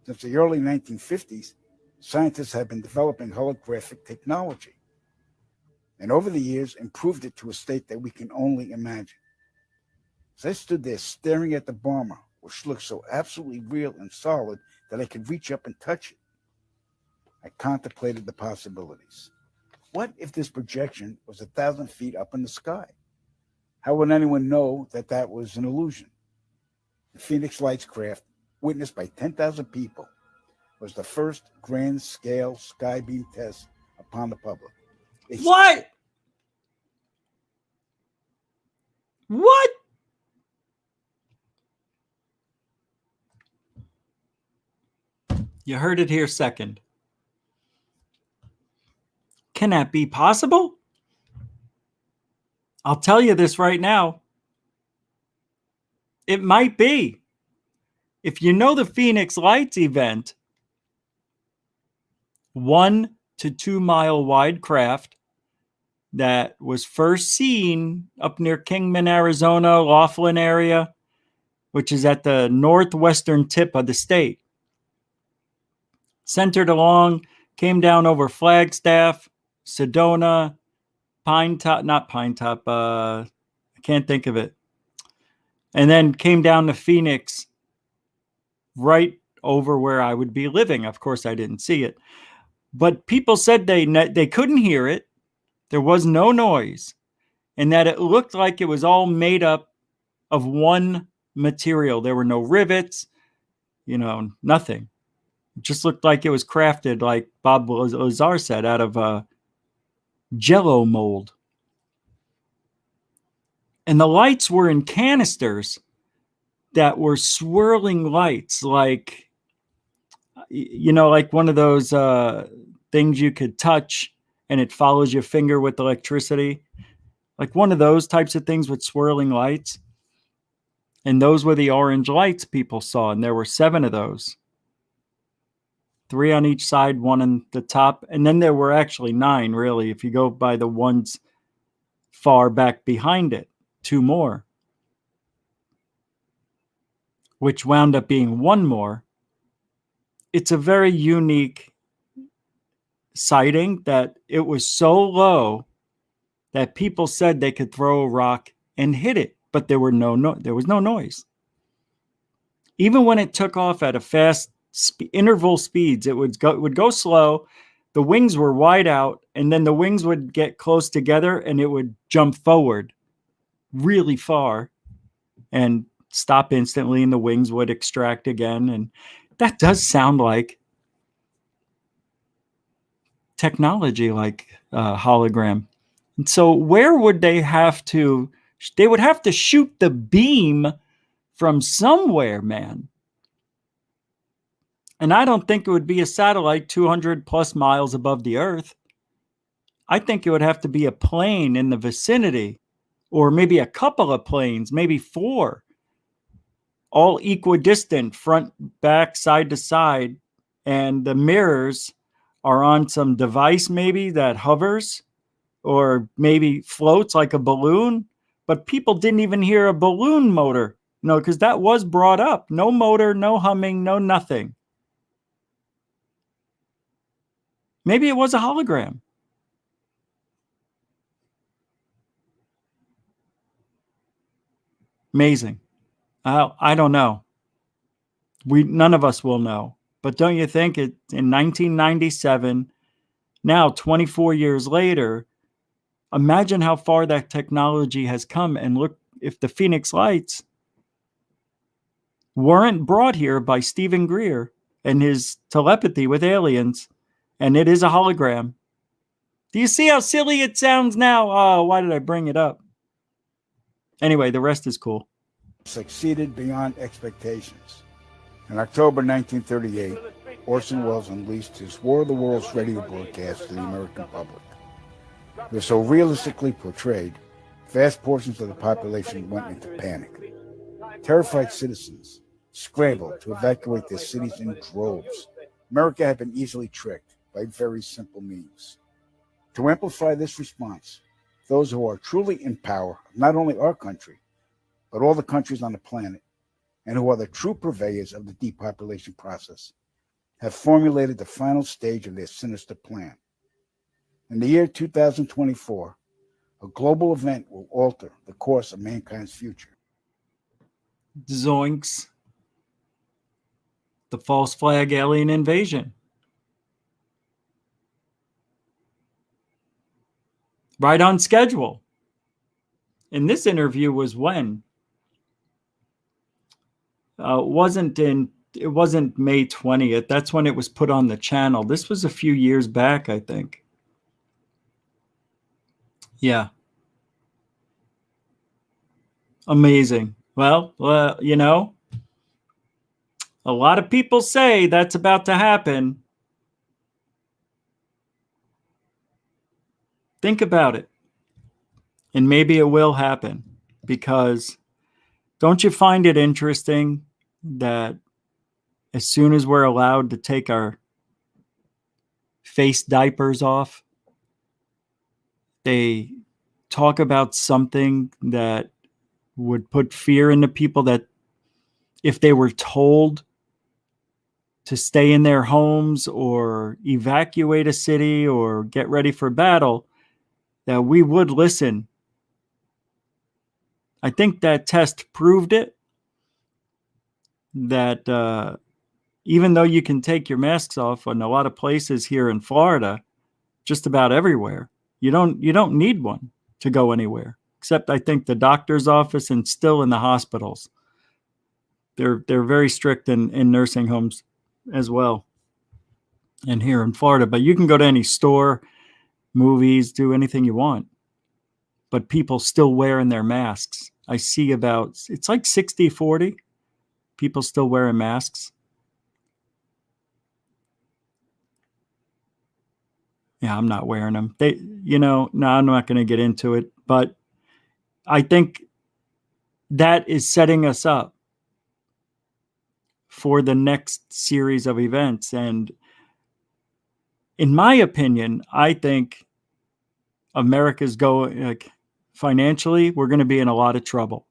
Since the early 1950s, scientists have been developing holographic technology, and over the years improved it to a state that we can only imagine. As I stood there staring at the bomber, which looked so absolutely real and solid that I could reach up and touch it, I contemplated the possibilities. What if this projection was 1,000 feet up in the sky? How would anyone know that that was an illusion? The Phoenix Lights craft, witnessed by 10,000 people, was the first grand-scale skybeam test upon the public. What? What? You heard it here second. Can that be possible? I'll tell you this right now. It might be. If you know the Phoenix Lights event, 1 to 2 mile wide craft that was first seen up near Kingman, Arizona, Laughlin area, which is at the northwestern tip of the state. Centered along, came down over Flagstaff, Sedona, I can't think of it. And then came down to Phoenix, right over where I would be living. Of course, I didn't see it. But people said they couldn't hear it. There was no noise. And that it looked like it was all made up of one material. There were no rivets, nothing. It just looked like it was crafted, like Bob Lazar said, out of Jello mold. And the lights were in canisters that were swirling lights, like one of those things you could touch and it follows your finger with electricity. Like one of those types of things with swirling lights. And those were the orange lights people saw. And there were 7 of those. 3 on each side, 1 on the top. And then there were actually 9, really, if you go by the ones far back behind it. 2 more. Which wound up being 1 more. It's a very unique sighting that it was so low that people said they could throw a rock and hit it, but there was no noise. Even when it took off at a fast interval speeds, it would go slow. The wings were wide out, and then the wings would get close together, and it would jump forward really far and stop instantly, and the wings would extract again. And that does sound like technology, like hologram. And so where would they have to? They would have to shoot the beam from somewhere, man. And I don't think it would be a satellite 200 plus miles above the Earth. I think it would have to be a plane in the vicinity, or maybe a couple of planes, maybe 4, all equidistant, front, back, side to side. And the mirrors are on some device maybe that hovers or maybe floats like a balloon. But people didn't even hear a balloon motor, because that was brought up. No motor, no humming, no nothing. Maybe it was a hologram. Amazing. I don't know. None of us will know. But don't you think in 1997, now 24 years later, imagine how far that technology has come. And look, if the Phoenix Lights weren't brought here by Stephen Greer and his telepathy with aliens, and it is a hologram. Do you see how silly it sounds now? Oh, why did I bring it up? Anyway, the rest is cool. Succeeded beyond expectations. In October 1938, Orson Welles unleashed his War of the Worlds radio broadcast to the American public. It was so realistically portrayed, vast portions of the population went into panic. Terrified citizens scrambled to evacuate their cities in droves. America had been easily tricked by very simple means. To amplify this response, those who are truly in power of not only our country, but all the countries on the planet, and who are the true purveyors of the depopulation process, have formulated the final stage of their sinister plan. In the year 2024, a global event will alter the course of mankind's future. Zoinks. The false flag alien invasion. Right on schedule. And this interview was when? It wasn't May 20th. That's when it was put on the channel. This was a few years back, I think. Yeah. Amazing. Well, you know, a lot of people say that's about to happen. Think about it. And maybe it will happen, because don't you find it interesting that as soon as we're allowed to take our face diapers off, they talk about something that would put fear into people, that if they were told to stay in their homes or evacuate a city or get ready for battle, that we would listen. I think that test proved it, that even though you can take your masks off in a lot of places here in Florida, just about everywhere, you don't need one to go anywhere, except I think the doctor's office and still in the hospitals. They're very strict in nursing homes as well, and here in Florida. But you can go to any store, movies, do anything you want. But people still wearing their masks. I see it's like 60-40 people still wearing masks. Yeah, I'm not wearing them. No, I'm not going to get into it. But I think that is setting us up for the next series of events. And in my opinion, I think America's going, financially, we're going to be in a lot of trouble.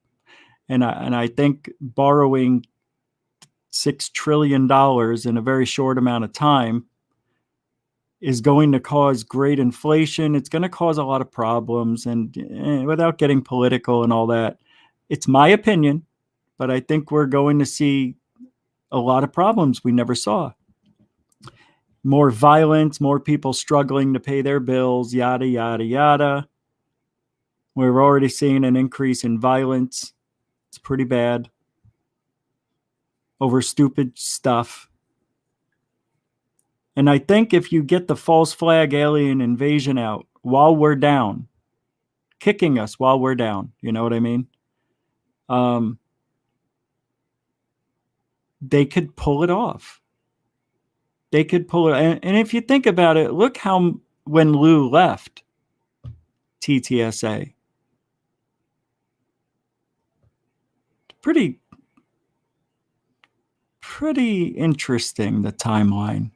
And I think borrowing $6 trillion in a very short amount of time is going to cause great inflation. It's going to cause a lot of problems. And without getting political and all that, it's my opinion, but I think we're going to see a lot of problems we never saw. More violence, more people struggling to pay their bills, yada, yada, yada. We're already seeing an increase in violence. It's pretty bad. Over stupid stuff. And I think if you get the false flag alien invasion out while we're down, kicking us while we're down, you know what I mean? They could pull it off. They could pull it. And if you think about it, look how when Lou left TTSA, pretty interesting, the timeline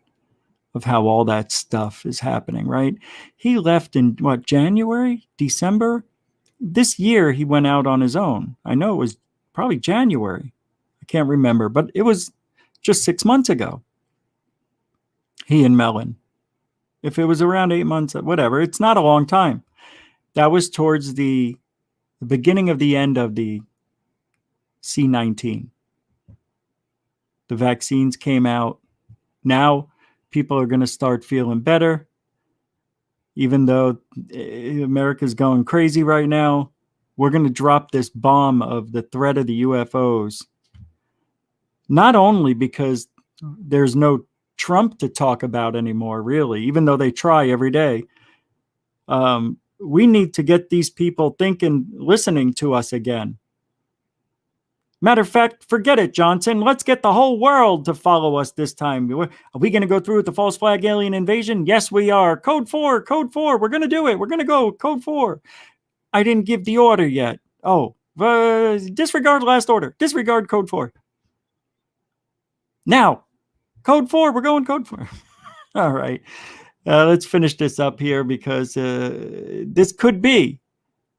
of how all that stuff is happening, right? He left in January, December? This year he went out on his own. I know it was probably January. I can't remember, but it was just 6 months ago. He and Mellon. If it was around 8 months, whatever, it's not a long time. That was towards the beginning of the end of the C-19. The vaccines came out. Now people are going to start feeling better. Even though America's going crazy right now, we're going to drop this bomb of the threat of the UFOs. Not only because there's no Trump to talk about anymore, really, even though they try every day. We need to get these people thinking, listening to us again. Matter of fact, forget it, Johnson. Let's get the whole world to follow us this time. Are we going to go through with the false flag alien invasion? Yes, we are. Code 4, code 4. We're going to do it. We're going to go. Code 4. I didn't give the order yet. Oh, disregard last order. Disregard code 4. Now, code 4. We're going code 4. All right. Let's finish this up here because this could be,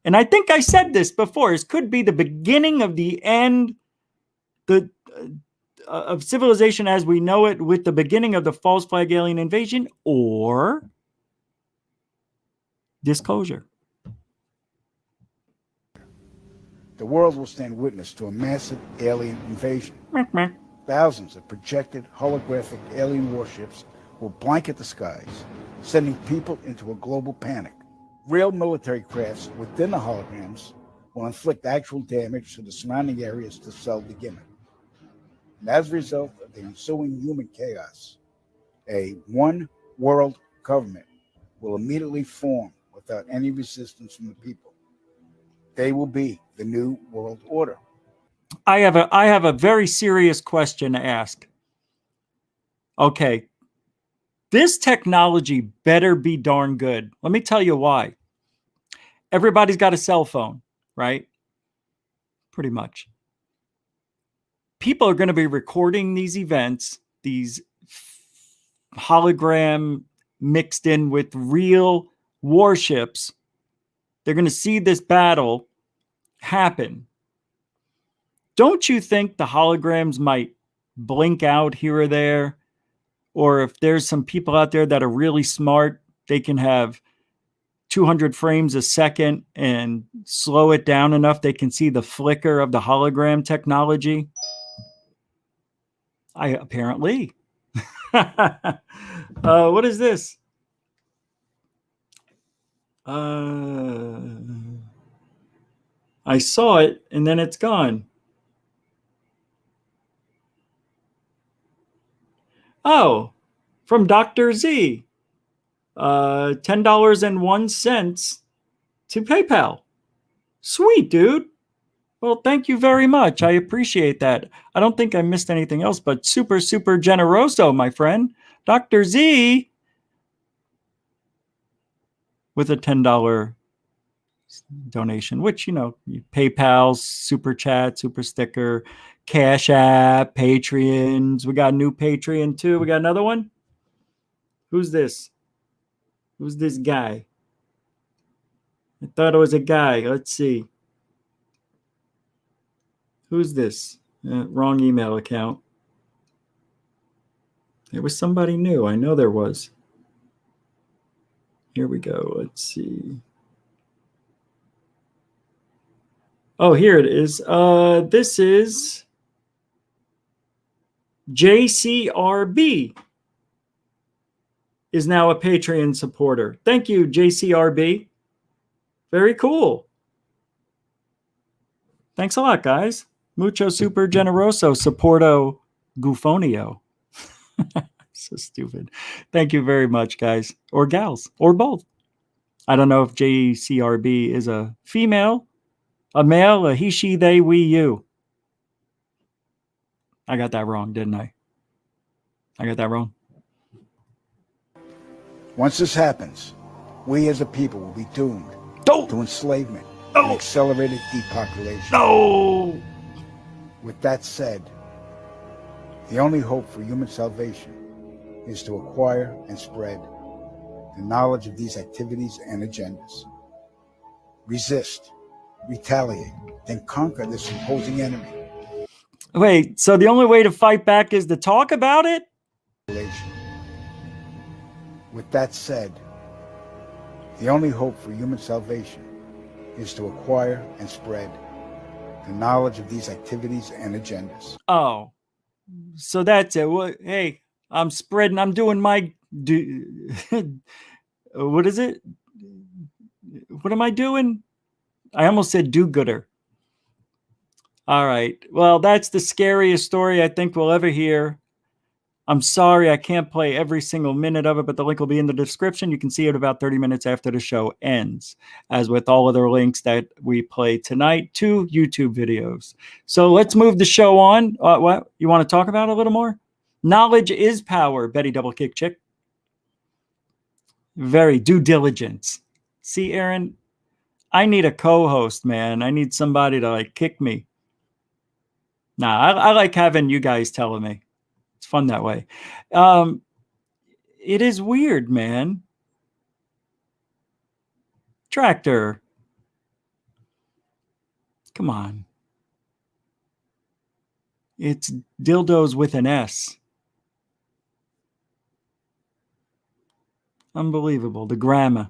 and I think I said this before, this could be the beginning of the end of civilization as we know it, with the beginning of the false flag alien invasion or disclosure. The world will stand witness to a massive alien invasion. Thousands of projected holographic alien warships will blanket the skies, sending people into a global panic. Real military crafts within the holograms will inflict actual damage to the surrounding areas to sell the gimmick. And as a result of the ensuing human chaos, a one world government will immediately form without any resistance from the people. They will be the new world order. I have a very serious question to ask. Okay. This technology better be darn good. Let me tell you why. Everybody's got a cell phone, right? Pretty much. People are going to be recording these events, these hologram mixed in with real warships. They're going to see this battle happen. Don't you think the holograms might blink out here or there? Or if there's some people out there that are really smart, they can have 200 frames a second and slow it down enough they can see the flicker of the hologram technology. Apparently. What is this? I saw it and then it's gone. Oh, from Dr. Z. $10.01 to PayPal. Sweet, dude. Well, thank you very much. I appreciate that. I don't think I missed anything else, but super, super generoso, my friend. Dr. Z with a $10 donation, which, PayPal, Super Chat, Super Sticker, Cash App, Patreons. We got a new Patreon too. We got another one. Who's this? Who's this guy? I thought it was a guy. Let's see. Who's this? Wrong email account. There was somebody new. I know there was. Here we go. Let's see. Oh, here it is. This is JCRB is now a Patreon supporter. Thank you, JCRB. Very cool. Thanks a lot, guys. Mucho super generoso, supporto gufonio. So stupid. Thank you very much, guys. Or gals, or both. I don't know if JCRB is a female, a male, a he, she, they, we, you. I got that wrong, didn't I? I got that wrong. Once this happens, we as a people will be doomed to enslavement and accelerated depopulation. No! With that said, the only hope for human salvation is to acquire and spread the knowledge of these activities and agendas. Resist, retaliate, then conquer this imposing enemy. Wait, so the only way to fight back is to talk about it? With that said, the only hope for human salvation is to acquire and spread the knowledge of these activities and agendas. Oh, so that's it. Well, hey, I'm spreading, I'm doing my, what is it? What am I doing? I almost said do-gooder. All right. Well, that's the scariest story I think we'll ever hear. I'm sorry I can't play every single minute of it, but the link will be in the description. You can see it about 30 minutes after the show ends, as with all other links that we play tonight to YouTube videos. So let's move the show on. What? You want to talk about it a little more? Knowledge is power, Betty Double Kick Chick. Very due diligence. See, Aaron, I need a co-host, man. I need somebody to like kick me. Nah, I like having you guys telling me. It's fun that way. It is weird, man. Tractor. Come on. It's dildos with an S. Unbelievable. The grammar.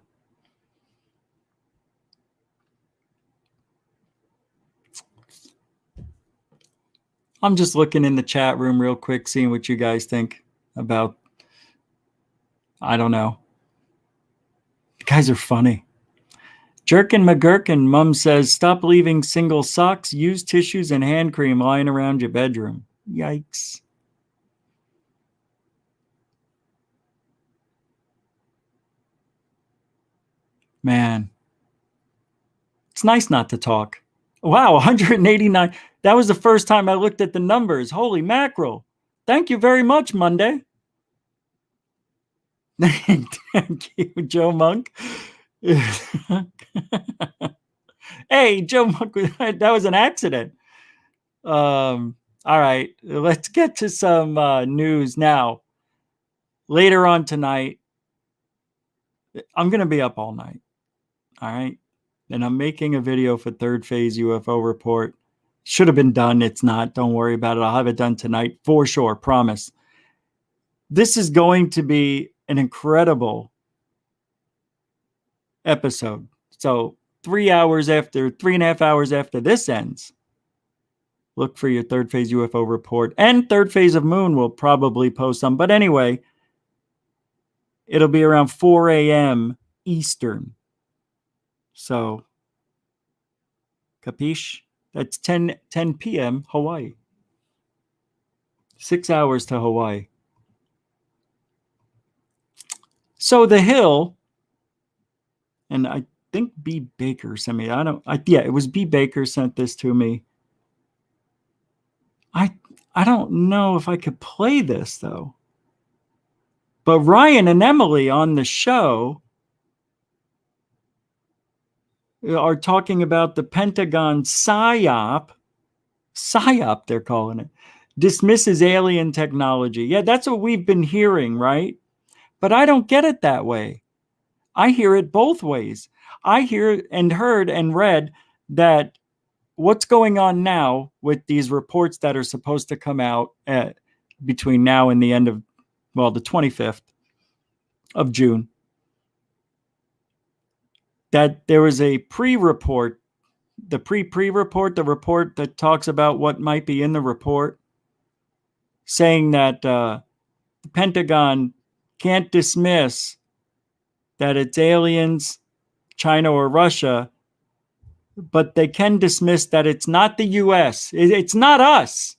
I'm just looking in the chat room real quick, seeing what you guys think about. I don't know. You guys are funny. Jerkin McGurkin, Mum says, stop leaving single socks, used tissues, and hand cream lying around your bedroom. Yikes. Man. It's nice not to talk. Wow, 189. That was the first time I looked at the numbers. Holy mackerel. Thank you very much, Monday. Thank you, Joe Monk. Hey, Joe Monk, that was an accident. All right, let's get to some news now. Later on tonight, I'm going to be up all night. All right. And I'm making a video for Third Phase UFO Report. Should have been done. It's not. Don't worry about it. I'll have it done tonight for sure. Promise. This is going to be an incredible episode. So 3.5 hours after this ends, look for your Third Phase UFO Report. And Third Phase of Moon will probably post some. But anyway, it'll be around 4 a.m. Eastern. So, capiche? That's 10 p.m. Hawaii. 6 hours to Hawaii. So The Hill, and I think B. Baker sent me. It was B. Baker sent this to me. I don't know if I could play this though. But Ryan and Emily on the show are talking about the Pentagon PSYOP they're calling it, dismisses alien technology. Yeah, that's what we've been hearing, right? But I don't get it that way. I hear it both ways. I hear and heard and read that what's going on now with these reports that are supposed to come out between now and the end of, the 25th of June, that there was a pre-report, the pre-report, the report that talks about what might be in the report, saying that the Pentagon can't dismiss that it's aliens, China or Russia, but they can dismiss that it's not the U.S. It's not us.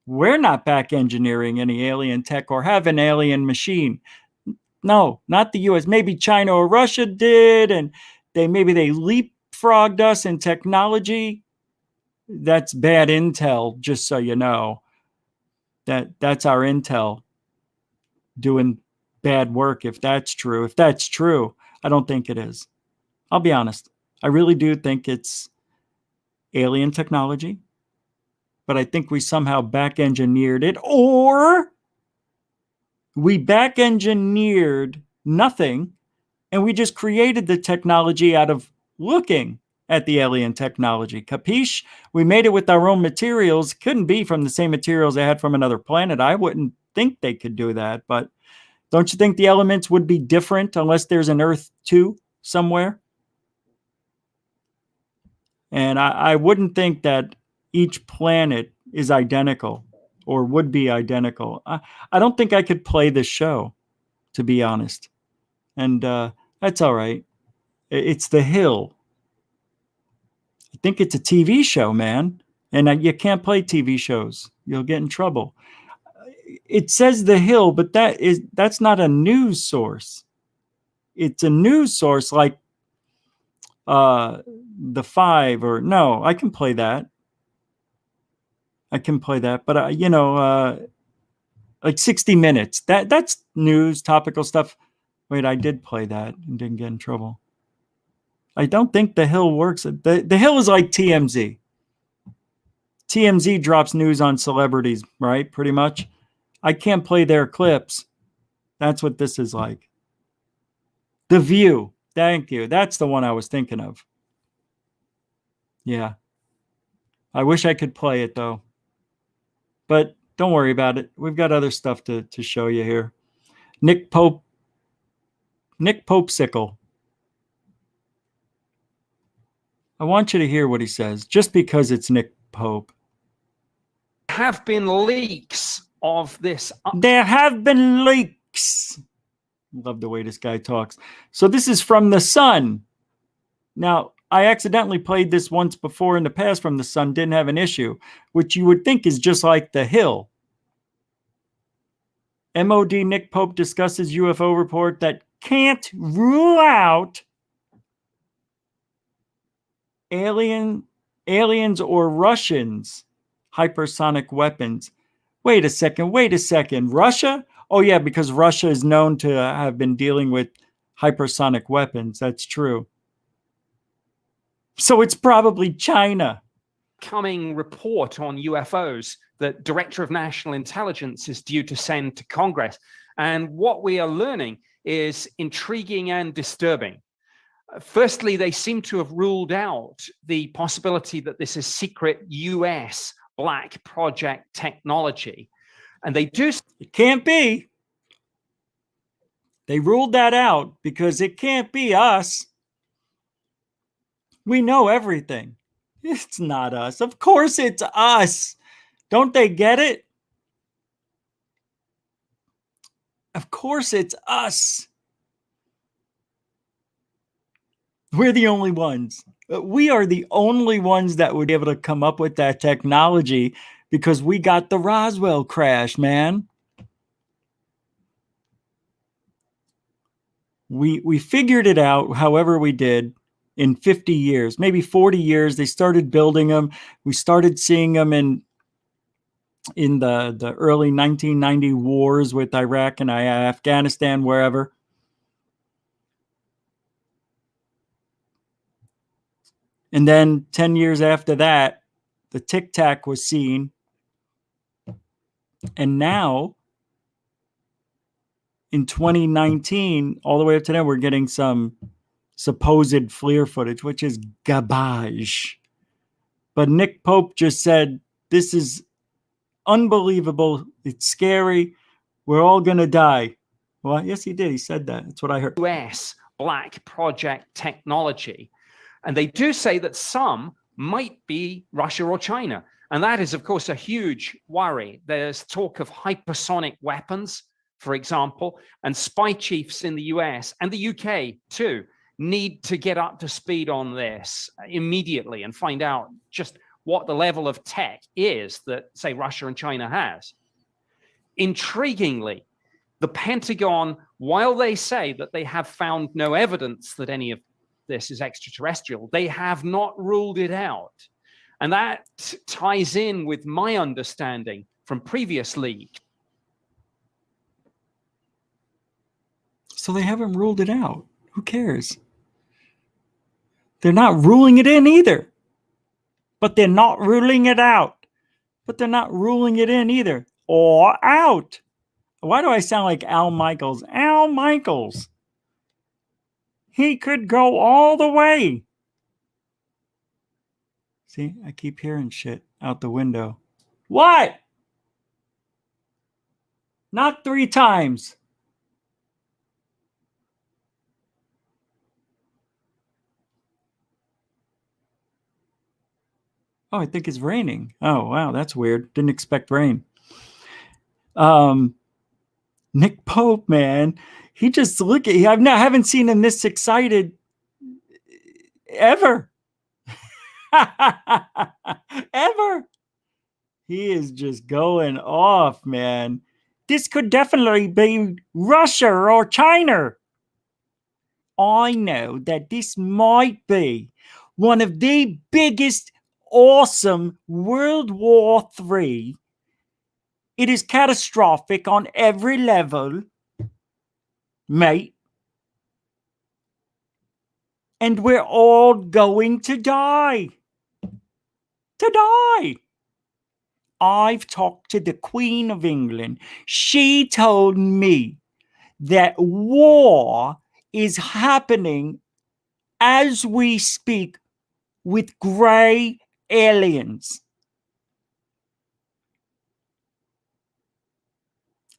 We're not back engineering any alien tech or have an alien machine. No, not the U.S. Maybe China or Russia did, and maybe they leapfrogged us in technology. That's bad intel, just so you know. That's our intel doing bad work, if that's true. If that's true, I don't think it is. I'll be honest. I really do think it's alien technology, but I think we somehow back-engineered it, or we back-engineered nothing, and we just created the technology out of looking at the alien technology. Capiche? We made it with our own materials. Couldn't be from the same materials they had from another planet. I wouldn't think they could do that, but don't you think the elements would be different unless there's an Earth 2 somewhere? And I wouldn't think that each planet is identical or would be identical. I don't think I could play this show, to be honest. And that's all right. It's The Hill. I think it's a TV show, man. And you can't play TV shows. You'll get in trouble. It says The Hill, but that's not a news source. It's a news source like The Five, or no, I can play that. But like 60 Minutes. That's news, topical stuff. Wait, I did play that and didn't get in trouble. I don't think The Hill works. The Hill is like TMZ. TMZ drops news on celebrities, right? Pretty much. I can't play their clips. That's what this is like. The View. Thank you. That's the one I was thinking of. Yeah. I wish I could play it though. But don't worry about it. We've got other stuff to show you here. Nick Popesicle. I want you to hear what he says, just because it's Nick Pope. Have been leaks of this. There have been leaks. Love the way this guy talks. So this is from The Sun. Now, I accidentally played this once before in the past from The Sun, didn't have an issue, which you would think is just like The Hill. MOD Nick Pope discusses UFO report that can't rule out aliens or Russians hypersonic weapons. Wait a second. Russia? Oh yeah, because Russia is known to have been dealing with hypersonic weapons. That's true. So it's probably China. Coming report on UFOs that Director of National Intelligence is due to send to Congress. And what we are learning is intriguing and disturbing. Firstly, they seem to have ruled out the possibility that this is secret US black project technology. And they do. It can't be. They ruled that out because it can't be us. We know everything. It's not us. Of course it's us. Don't they get it? Of course it's us. We're the only ones. We are the only ones that would be able to come up with that technology because we got the Roswell crash, man. We figured it out however we did in 50 years, maybe 40 years. They started building them. We started seeing them in the early 1990 wars with Iraq and Afghanistan, wherever. And then 10 years after that, the Tic Tac was seen. And now, in 2019, all the way up to now, we're getting some supposed FLIR footage, which is garbage. But Nick Pope just said, this is unbelievable. It's scary. We're all going to die. Well, yes, he did. He said that. That's what I heard. US black project technology. And they do say that some might be Russia or China. And that is, of course, a huge worry. There's talk of hypersonic weapons, for example, and spy chiefs in the US and the UK, too, need to get up to speed on this immediately and find out just what the level of tech is that, say, Russia and China has. Intriguingly, the Pentagon, while they say that they have found no evidence that any of this is extraterrestrial, they have not ruled it out. And that ties in with my understanding from previous leaks. So they haven't ruled it out. Who cares? They're not ruling it in either. But they're not ruling it out. But they're not ruling it in either. Or out. Why do I sound like Al Michaels? Al Michaels. He could go all the way. See, I keep hearing shit out the window. What? Not 3 times. Oh, I think it's raining. Oh, wow, that's weird. Didn't expect rain. Nick Pope, man, he just haven't seen him this excited ever. ever. He is just going off, man. This could definitely be Russia or China. I know that this might be one of the biggest, awesome World War III. It is catastrophic on every level, mate. And we're all going to die. To die. I've talked to the Queen of England. She told me that war is happening as we speak with gray aliens.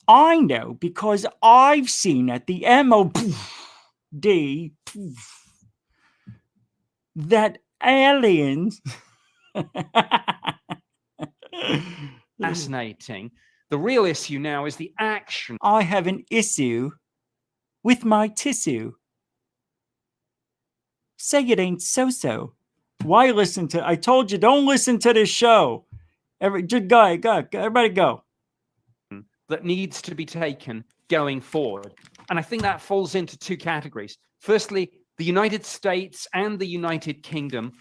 I know because I've seen at the M.I.B that aliens Fascinating. The real issue now is the action. I have an issue with my tissue. Say it ain't so. Why listen to? I told you, don't listen to this show. Everybody go. That needs to be taken going forward. And I think that falls into two categories. Firstly, the United States and the United Kingdom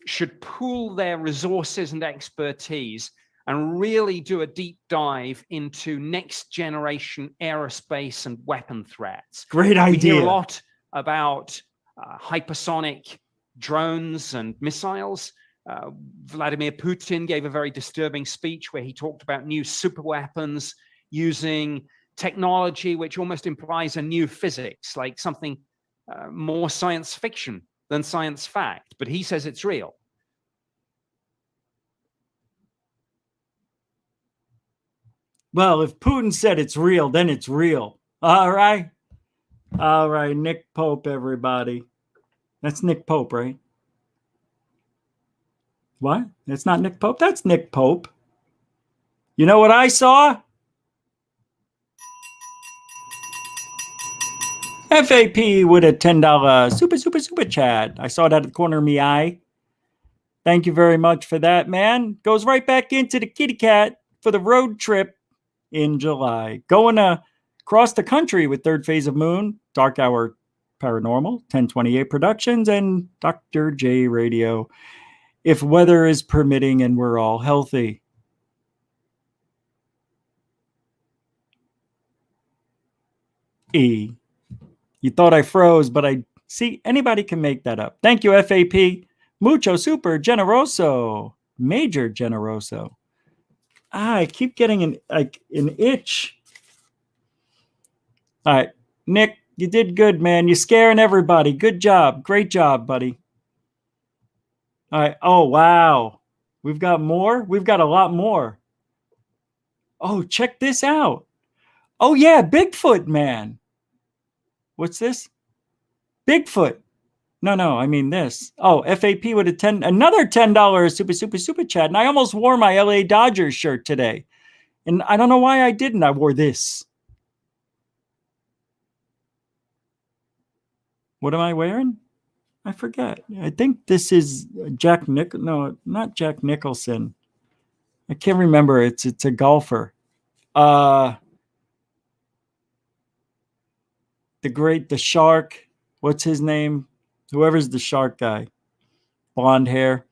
should pool their resources and expertise and really do a deep dive into next generation aerospace and weapon threats. Great We idea. hear a lot about hypersonic drones and missiles. Vladimir Putin gave a very disturbing speech where he talked about new super weapons using technology which almost implies a new physics, like something more science fiction than science fact. But he says it's real. Well, if Putin said it's real, then it's real. All right. Nick Pope, everybody. That's Nick Pope, right? What? That's not Nick Pope? That's Nick Pope. You know what I saw? FAP with a $10 super chat. I saw that at the corner of my eye. Thank you very much for that, man. Goes right back into the kitty cat for the road trip in July. Going across the country with Third Phase of Moon, Dark Hour Paranormal, 1028 Productions, and Dr. J Radio. If weather is permitting and we're all healthy. E. You thought I froze, but I see anybody can make that up. Thank you, FAP. Mucho super generoso. Major generoso. I keep getting an itch. All right, Nick, you did good, man. You're scaring everybody. Good job. Great job, buddy. All right. Oh, wow. We've got more? We've got a lot more. Oh, check this out. Oh, yeah, Bigfoot, man. What's this? Bigfoot. No, I mean this. Oh, FAP with another $10 super chat. And I almost wore my LA Dodgers shirt today. And I don't know why I didn't. I wore this. What am I wearing? I forget. I think this is No, not Jack Nicholson. I can't remember. It's a golfer. The shark. What's his name? Whoever's the shark guy. Blonde hair.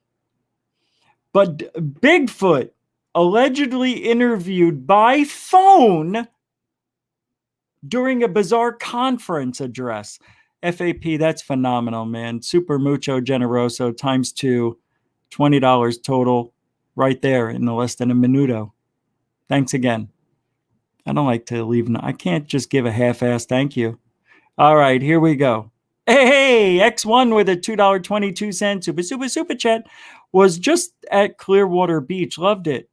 But Bigfoot allegedly interviewed by phone during a bizarre conference address. FAP, that's phenomenal, man. Super mucho generoso times 2, $20 total right there in less than a minuto. Thanks again. I don't like to leave. I can't just give a half-ass thank you. All right, here we go. Hey, X1 with a $2.22 super chat was just at Clearwater Beach. Loved it.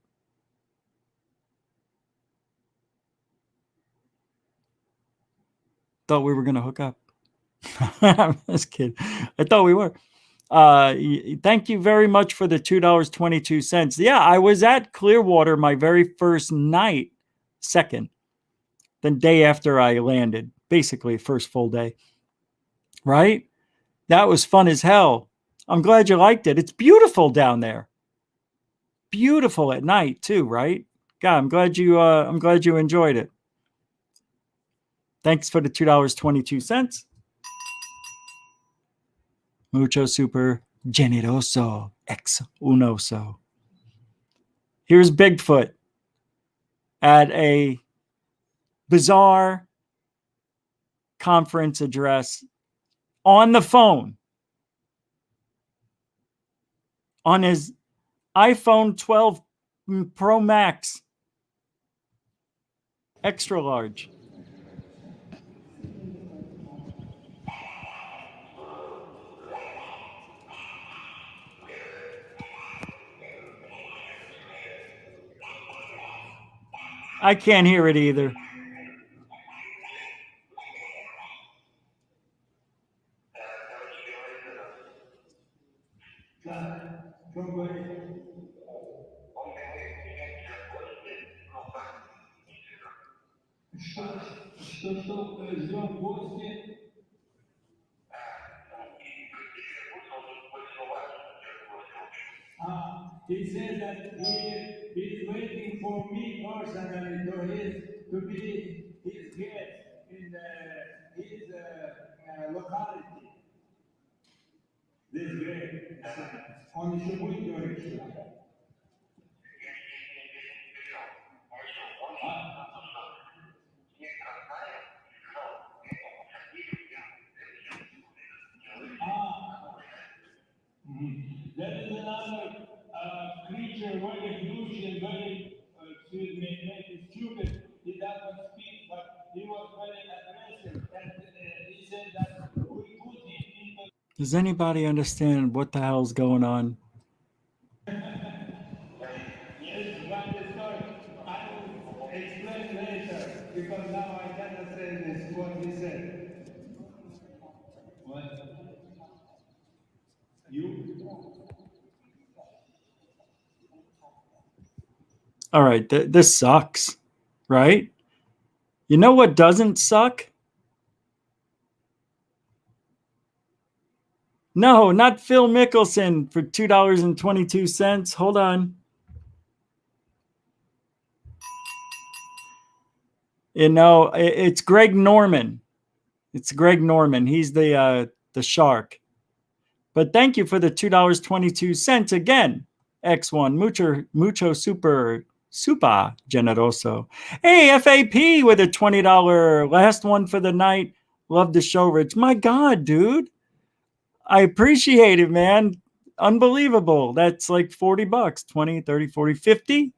Thought we were going to hook up. I'm just kidding. I thought we were. Thank you very much for the $2.22. Yeah, I was at Clearwater my very first night, second, the day after I landed, basically first full day. Right? That was fun as hell. I'm glad you liked it. It's beautiful down there. Beautiful at night too, right? God, I'm glad you enjoyed it. Thanks for the $2.22. Mucho super generoso ex unoso. Here's Bigfoot at a bizarre conference address on the phone on his iPhone 12 Pro Max extra large. I can't hear it either. He said that he's waiting for me personally to be his guest in his locality. This great on the Shibuya direction. There is another creature, very huge and very, excuse me, maybe stupid. He doesn't speak, but he was very aggressive. And he said that we put him in the... Does anybody understand what the hell's going on? Yes, but the story, I will explain later, because now I cannot say this, what he said. What? You? All right, this sucks, right? You know what doesn't suck? No, not Phil Mickelson for $2.22. Hold on. You know, it's Greg Norman. It's Greg Norman. He's the shark. But thank you for the $2.22 again. X1 mucho super generoso. Hey, FAP with a $20 last one for the night. Love the show, Rich. My God, dude. I appreciate it, man. Unbelievable. That's like $40, 20, 30, 40, 50,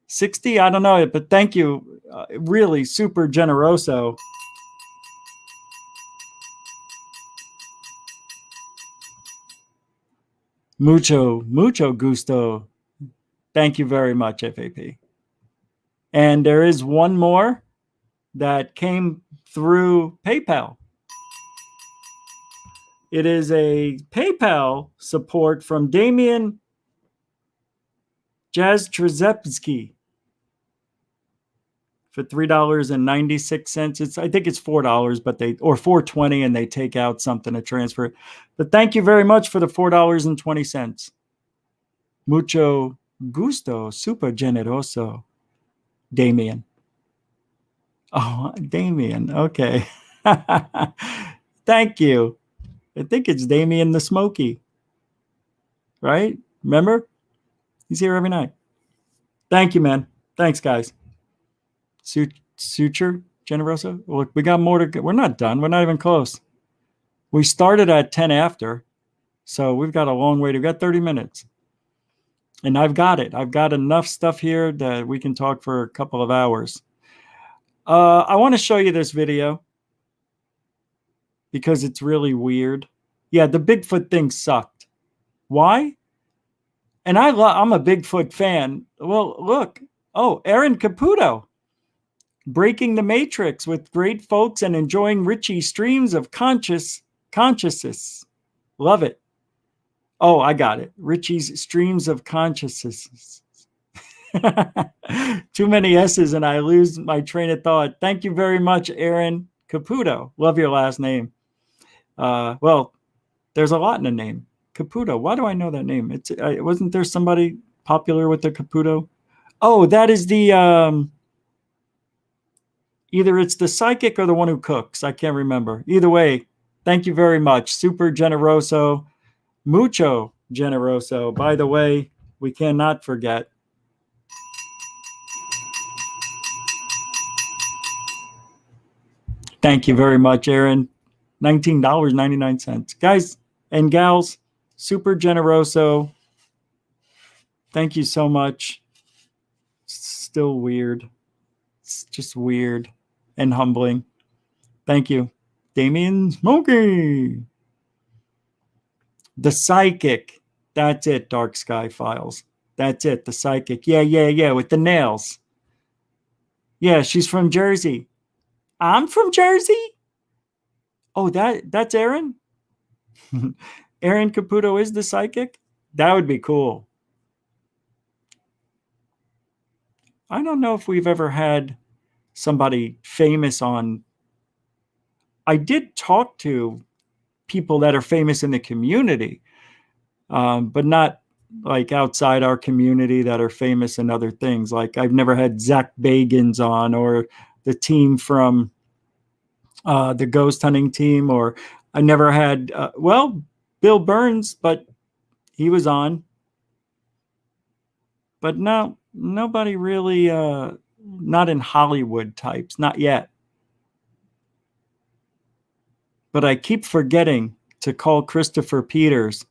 60. I don't know, but thank you. Really super generoso. Mucho gusto. Thank you very much, FAP. And there is one more that came through PayPal. It is a PayPal support from Damian Jastrzewski for $3.96. I think it's $4, but or $4.20, and they take out something to transfer it. But thank you very much for the $4.20. Mucho gusto, super generoso, Damian. Oh, Damian. Okay. Thank you. I think it's Damien the Smoky. Right? Remember? He's here every night. Thank you, man. Thanks, guys. Suture Generoso. Look, we got more to go. We're not done. We're not even close. We started at 10 after. So we've got a long way to go. We've got 30 minutes. And I've got it. I've got enough stuff here that we can talk for a couple of hours. I want to show you this video because it's really weird. Yeah, the Bigfoot thing sucked. Why? And I'm a Bigfoot fan. Well, look. Oh, Aaron Caputo. Breaking the Matrix with great folks and enjoying Richie's streams of consciousness. Love it. Oh, I got it. Richie's streams of consciousness. Too many S's and I lose my train of thought. Thank you very much, Aaron Caputo. Love your last name. Well, there's a lot in the name. Caputo. Why do I know that name? Wasn't there somebody popular with the Caputo? Oh, that is the either it's the psychic or the one who cooks. I can't remember. Either way, thank you very much. Super generoso, mucho generoso. By the way, we cannot forget. Thank you very much, Aaron. $19.99. Guys and gals, super generoso. Thank you so much. Still weird. It's just weird and humbling. Thank you. Damien Smokey. The Psychic. That's it, Dark Sky Files. That's it, the Psychic. Yeah, with the nails. Yeah, she's from Jersey. I'm from Jersey? Oh, that's Aaron? Aaron Caputo is the Psychic? That would be cool. I don't know if we've ever had somebody famous on. I did talk to people that are famous in the community, but not like outside our community that are famous in other things. Like I've never had Zach Bagans on, or the team from the ghost hunting team, or I never had, Bill Burns, but he was on. But no, nobody really, not in Hollywood types, not yet. But I keep forgetting to call Christopher Peters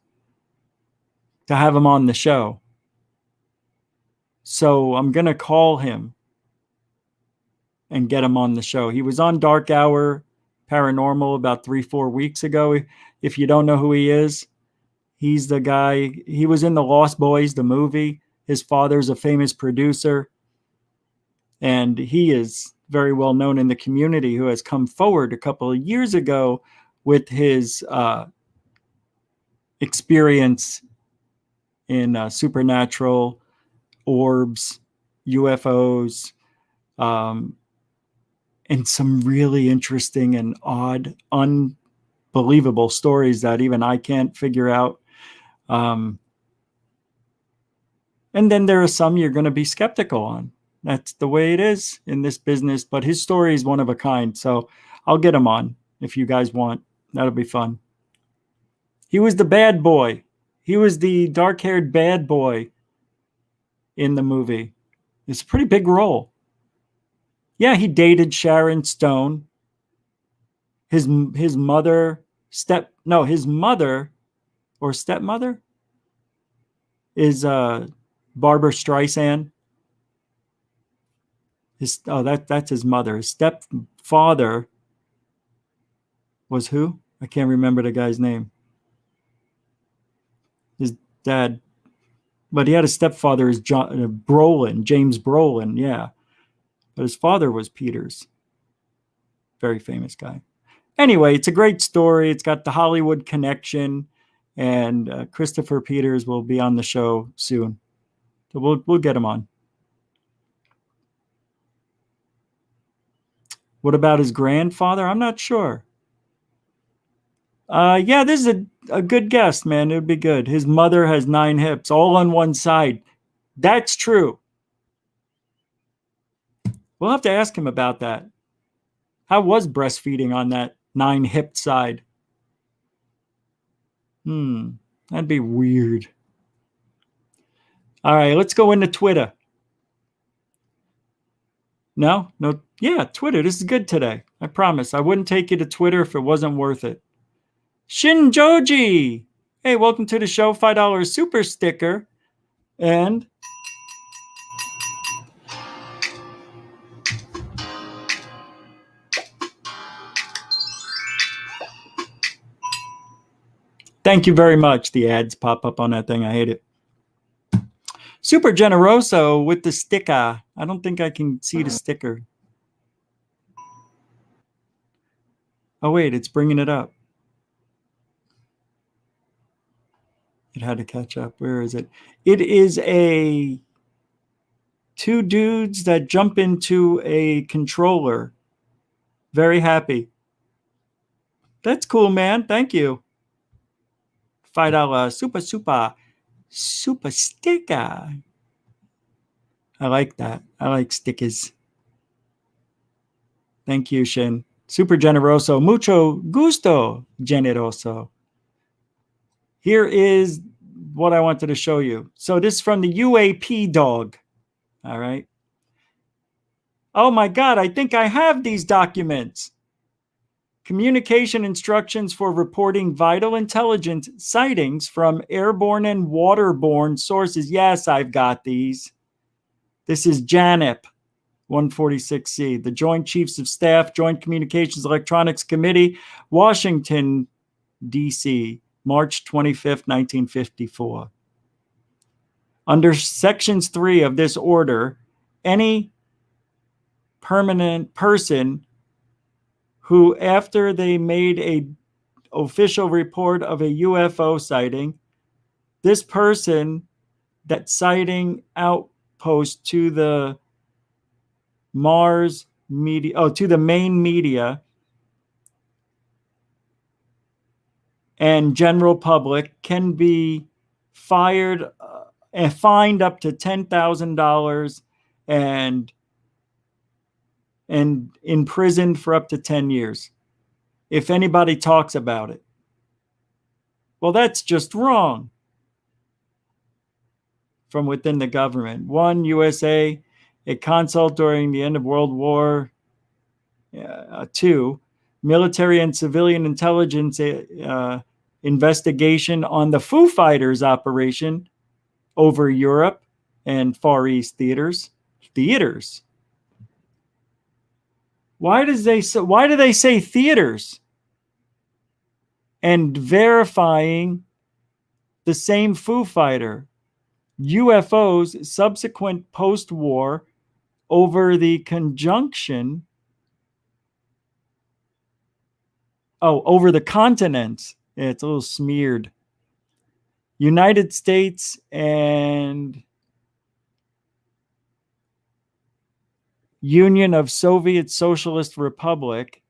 to have him on the show. So I'm going to call him and get him on the show. He was on Dark Hour Paranormal about 3-4 weeks ago. If you don't know who he is, he's the guy. He was in The Lost Boys, the movie. His father's a famous producer. And he is very well known in the community, who has come forward a couple of years ago with his experience in supernatural orbs, UFOs, and some really interesting and odd, unbelievable stories that even I can't figure out. And then there are some you're going to be skeptical on. That's the way it is in this business, but his story is one of a kind. So I'll get him on if you guys want. That'll be fun. He was the bad boy. He was the dark-haired bad boy in the movie. It's a pretty big role. Yeah, he dated Sharon Stone. His mother or stepmother is Barbara Streisand. That's his mother. His stepfather was who? I can't remember the guy's name. His dad, but he had a stepfather as James Brolin, yeah. But his father was Peters. Very famous guy. Anyway, it's a great story. It's got the Hollywood connection, and Christopher Peters will be on the show soon. So we'll get him on. What about his grandfather? I'm not sure. Yeah, this is a good guess, man. It would be good. His mother has 9 hips, all on one side. That's true. We'll have to ask him about that. How was breastfeeding on that 9-hip side? That'd be weird. All right, let's go into Twitter. No? Yeah, Twitter. This is good today. I promise. I wouldn't take you to Twitter if it wasn't worth it. Shinjoji. Hey, welcome to the show. $5 super sticker. And thank you very much. The ads pop up on that thing. I hate it. Super Generoso with the sticker. I don't think I can see the sticker. Oh, wait, it's bringing it up. It had to catch up. Where is it? It is 2 dudes that jump into a controller. Very happy. That's cool, man. Thank you. $5 super sticker. I like that. I like stickers. Thank you, Shin. Super generoso. Mucho gusto, generoso. Here is what I wanted to show you. So this is from the UAP dog. All right. Oh my God, I think I have these documents. Communication instructions for reporting vital intelligence sightings from airborne and waterborne sources. Yes, I've got these. This is JANIP 146C, the Joint Chiefs of Staff, Joint Communications Electronics Committee, Washington, D.C., March 25th, 1954. Under Sections 3 of this order, any permanent person who, after they made a official report of a UFO sighting, this person, that sighting outpost to the Mars media, to the main media and general public, can be fired and fined up to $10,000 and imprisoned for up to 10 years if anybody talks about it. Well, that's just wrong. From within the government. 1 USA, a consult during the end of World War II, military and civilian intelligence investigation on the Foo Fighters operation over Europe and Far East theaters. Why do they say theaters? And verifying the same Foo Fighter UFOs subsequent post-war over the conjunction over the continents. It's a little smeared. United States and Union of Soviet Socialist Republic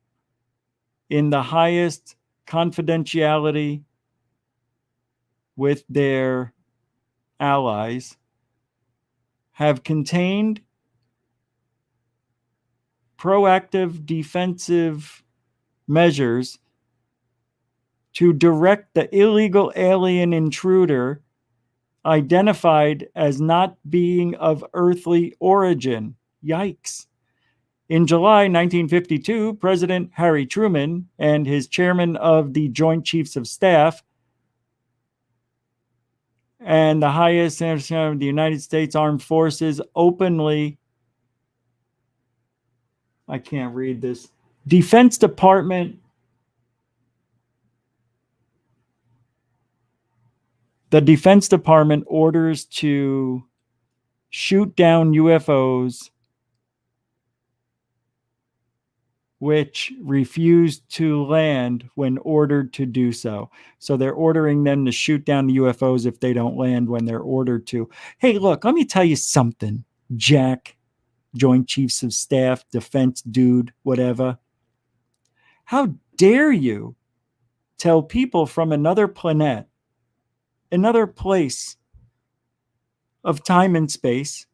in the highest confidentiality with their allies have contained proactive defensive measures to direct the illegal alien intruder identified as not being of earthly origin. Yikes. In July 1952, President Harry Truman and his chairman of the Joint Chiefs of Staff and the highest of the United States Armed Forces openly, I can't read this, Defense Department, the Defense Department orders to shoot down UFOs which refused to land when ordered to do so. So they're ordering them to shoot down the UFOs if they don't land when they're ordered to. Hey, look, let me tell you something, Jack, Joint Chiefs of Staff, defense dude, whatever. How dare you tell people from another planet, another place of time and space,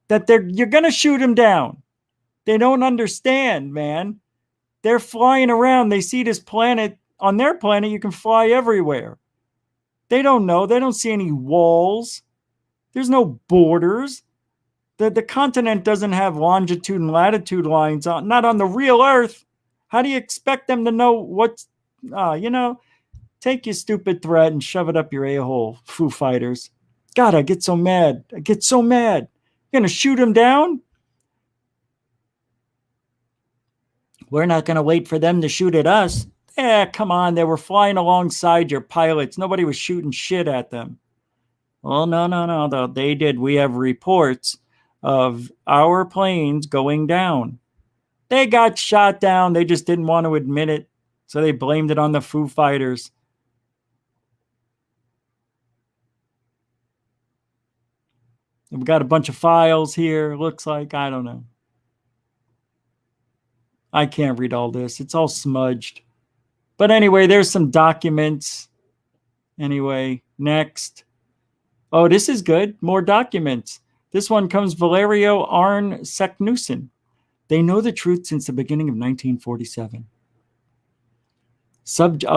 that you're going to shoot them down? They don't understand, man. They're flying around. They see this planet. On their planet, you can fly everywhere. They don't know. They don't see any walls. There's no borders. The continent doesn't have longitude and latitude lines on, not on the real Earth. How do you expect them to know what's, take your stupid threat and shove it up your a-hole, Foo Fighters. God, I get so mad. You're going to shoot them down? We're not going to wait for them to shoot at us. Come on. They were flying alongside your pilots. Nobody was shooting shit at them. Well, no. They did. We have reports of our planes going down. They got shot down. They just didn't want to admit it. So they blamed it on the Foo Fighters. We've got a bunch of files here. Looks like, I don't know. I can't read all this. It's all smudged. But anyway, there's some documents Anyway, next. Oh, this is good. More documents. This one comes Valerio Arn Seknussen. They know the truth since the beginning of 1947.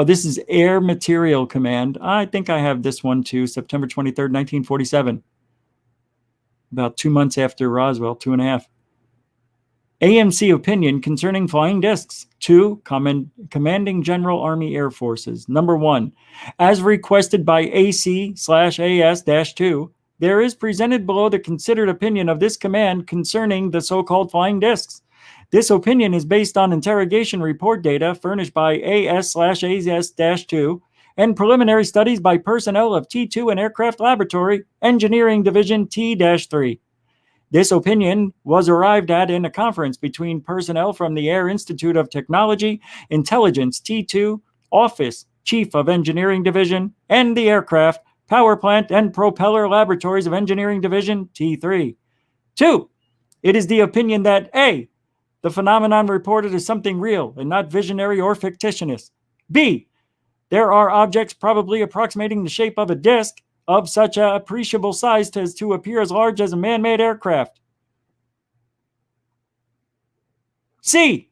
This is Air Material Command. I think I have this one too. September 23rd, 1947. About 2 months after Roswell, 2.5. AMC opinion concerning flying discs. 2. Commanding General Army Air Forces. Number 1. As requested by AC/AS-2, there is presented below the considered opinion of this command concerning the so-called flying discs. This opinion is based on interrogation report data furnished by AS/AS-2 and preliminary studies by personnel of T2 and Aircraft Laboratory, Engineering Division T-3. This opinion was arrived at in a conference between personnel from the Air Institute of Technology, Intelligence T2, Office, Chief of Engineering Division, and the Aircraft, Power Plant, and Propeller Laboratories of Engineering Division T3. 2. It is the opinion that A. The phenomenon reported is something real and not visionary or fictitious. B. There are objects probably approximating the shape of a disc of such an appreciable size as to appear as large as a man-made aircraft. C.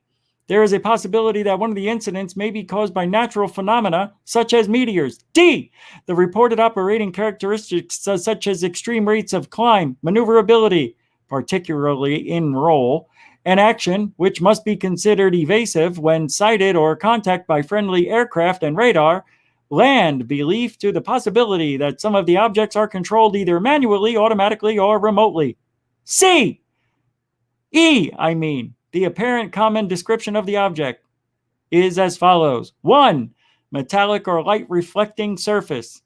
There is a possibility that one of the incidents may be caused by natural phenomena such as meteors. D. The reported operating characteristics such as extreme rates of climb, maneuverability, particularly in roll, and action, which must be considered evasive when sighted or contact by friendly aircraft and radar, land belief to the possibility that some of the objects are controlled either manually, automatically, or remotely. C. E. The apparent common description of the object is as follows. 1. Metallic or light reflecting surface.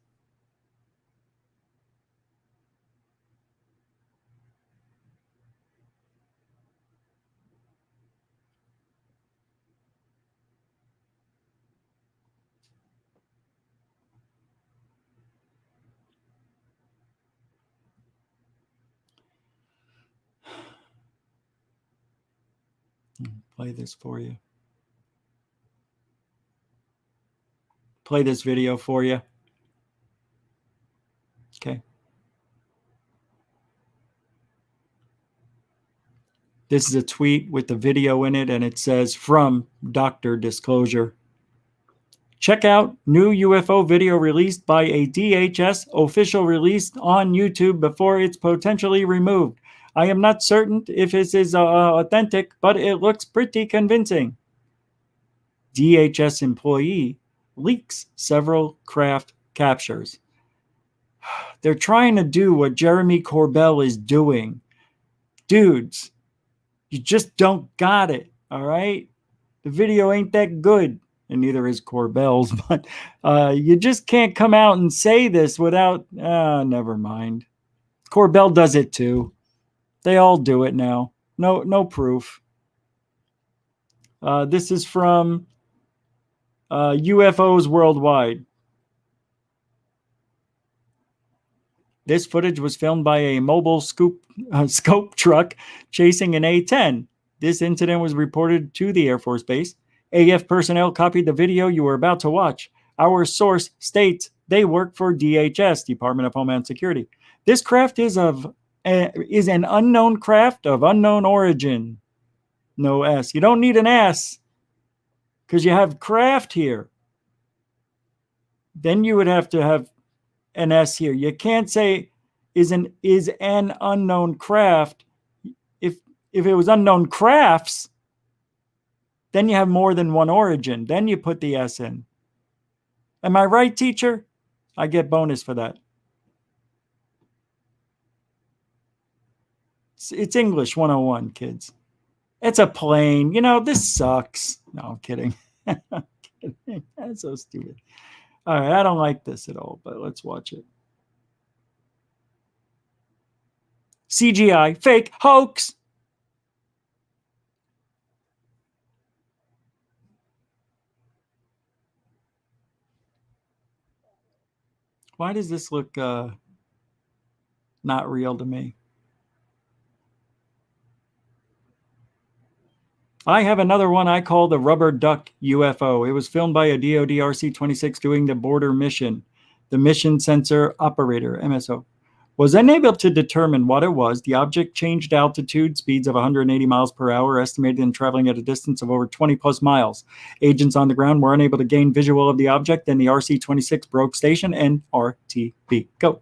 Play this for you. Play this video for you. Okay. This is a tweet with the video in it, and it says, from Dr. Disclosure. Check out new UFO video released by a DHS official released on YouTube before it's potentially removed. I am not certain if this is authentic, but it looks pretty convincing. DHS employee leaks several craft captures. They're trying to do what Jeremy Corbell is doing. Dudes, you just don't got it, all right? The video ain't that good, and neither is Corbell's, but you just can't come out and say this without, never mind. Corbell does it too. They all do it now. No proof. This is from UFOs Worldwide. This footage was filmed by a mobile scope truck chasing an A-10. This incident was reported to the Air Force Base. AF personnel copied the video you are about to watch. Our source states they work for DHS, Department of Homeland Security. This craft is an unknown craft of unknown origin. No S. You don't need an S because you have craft here. Then you would have to have an S here. You can't say is an unknown craft. If it was unknown crafts, then you have more than one origin. Then you put the S in. Am I right, teacher? I get bonus for that. It's English 101, kids. It's a plane. You know, this sucks. No, I'm kidding. I'm kidding. That's so stupid. All right, I don't like this at all, but let's watch it. CGI, fake, hoax. Why does this look not real to me? I have another one I call the rubber duck UFO. It was filmed by a DoD RC-26 doing the border mission. The mission sensor operator, MSO, was unable to determine what it was. The object changed altitude, speeds of 180 miles per hour, estimated and traveling at a distance of over 20 plus miles. Agents on the ground were unable to gain visual of the object, and the RC-26 broke station and RTB. Go.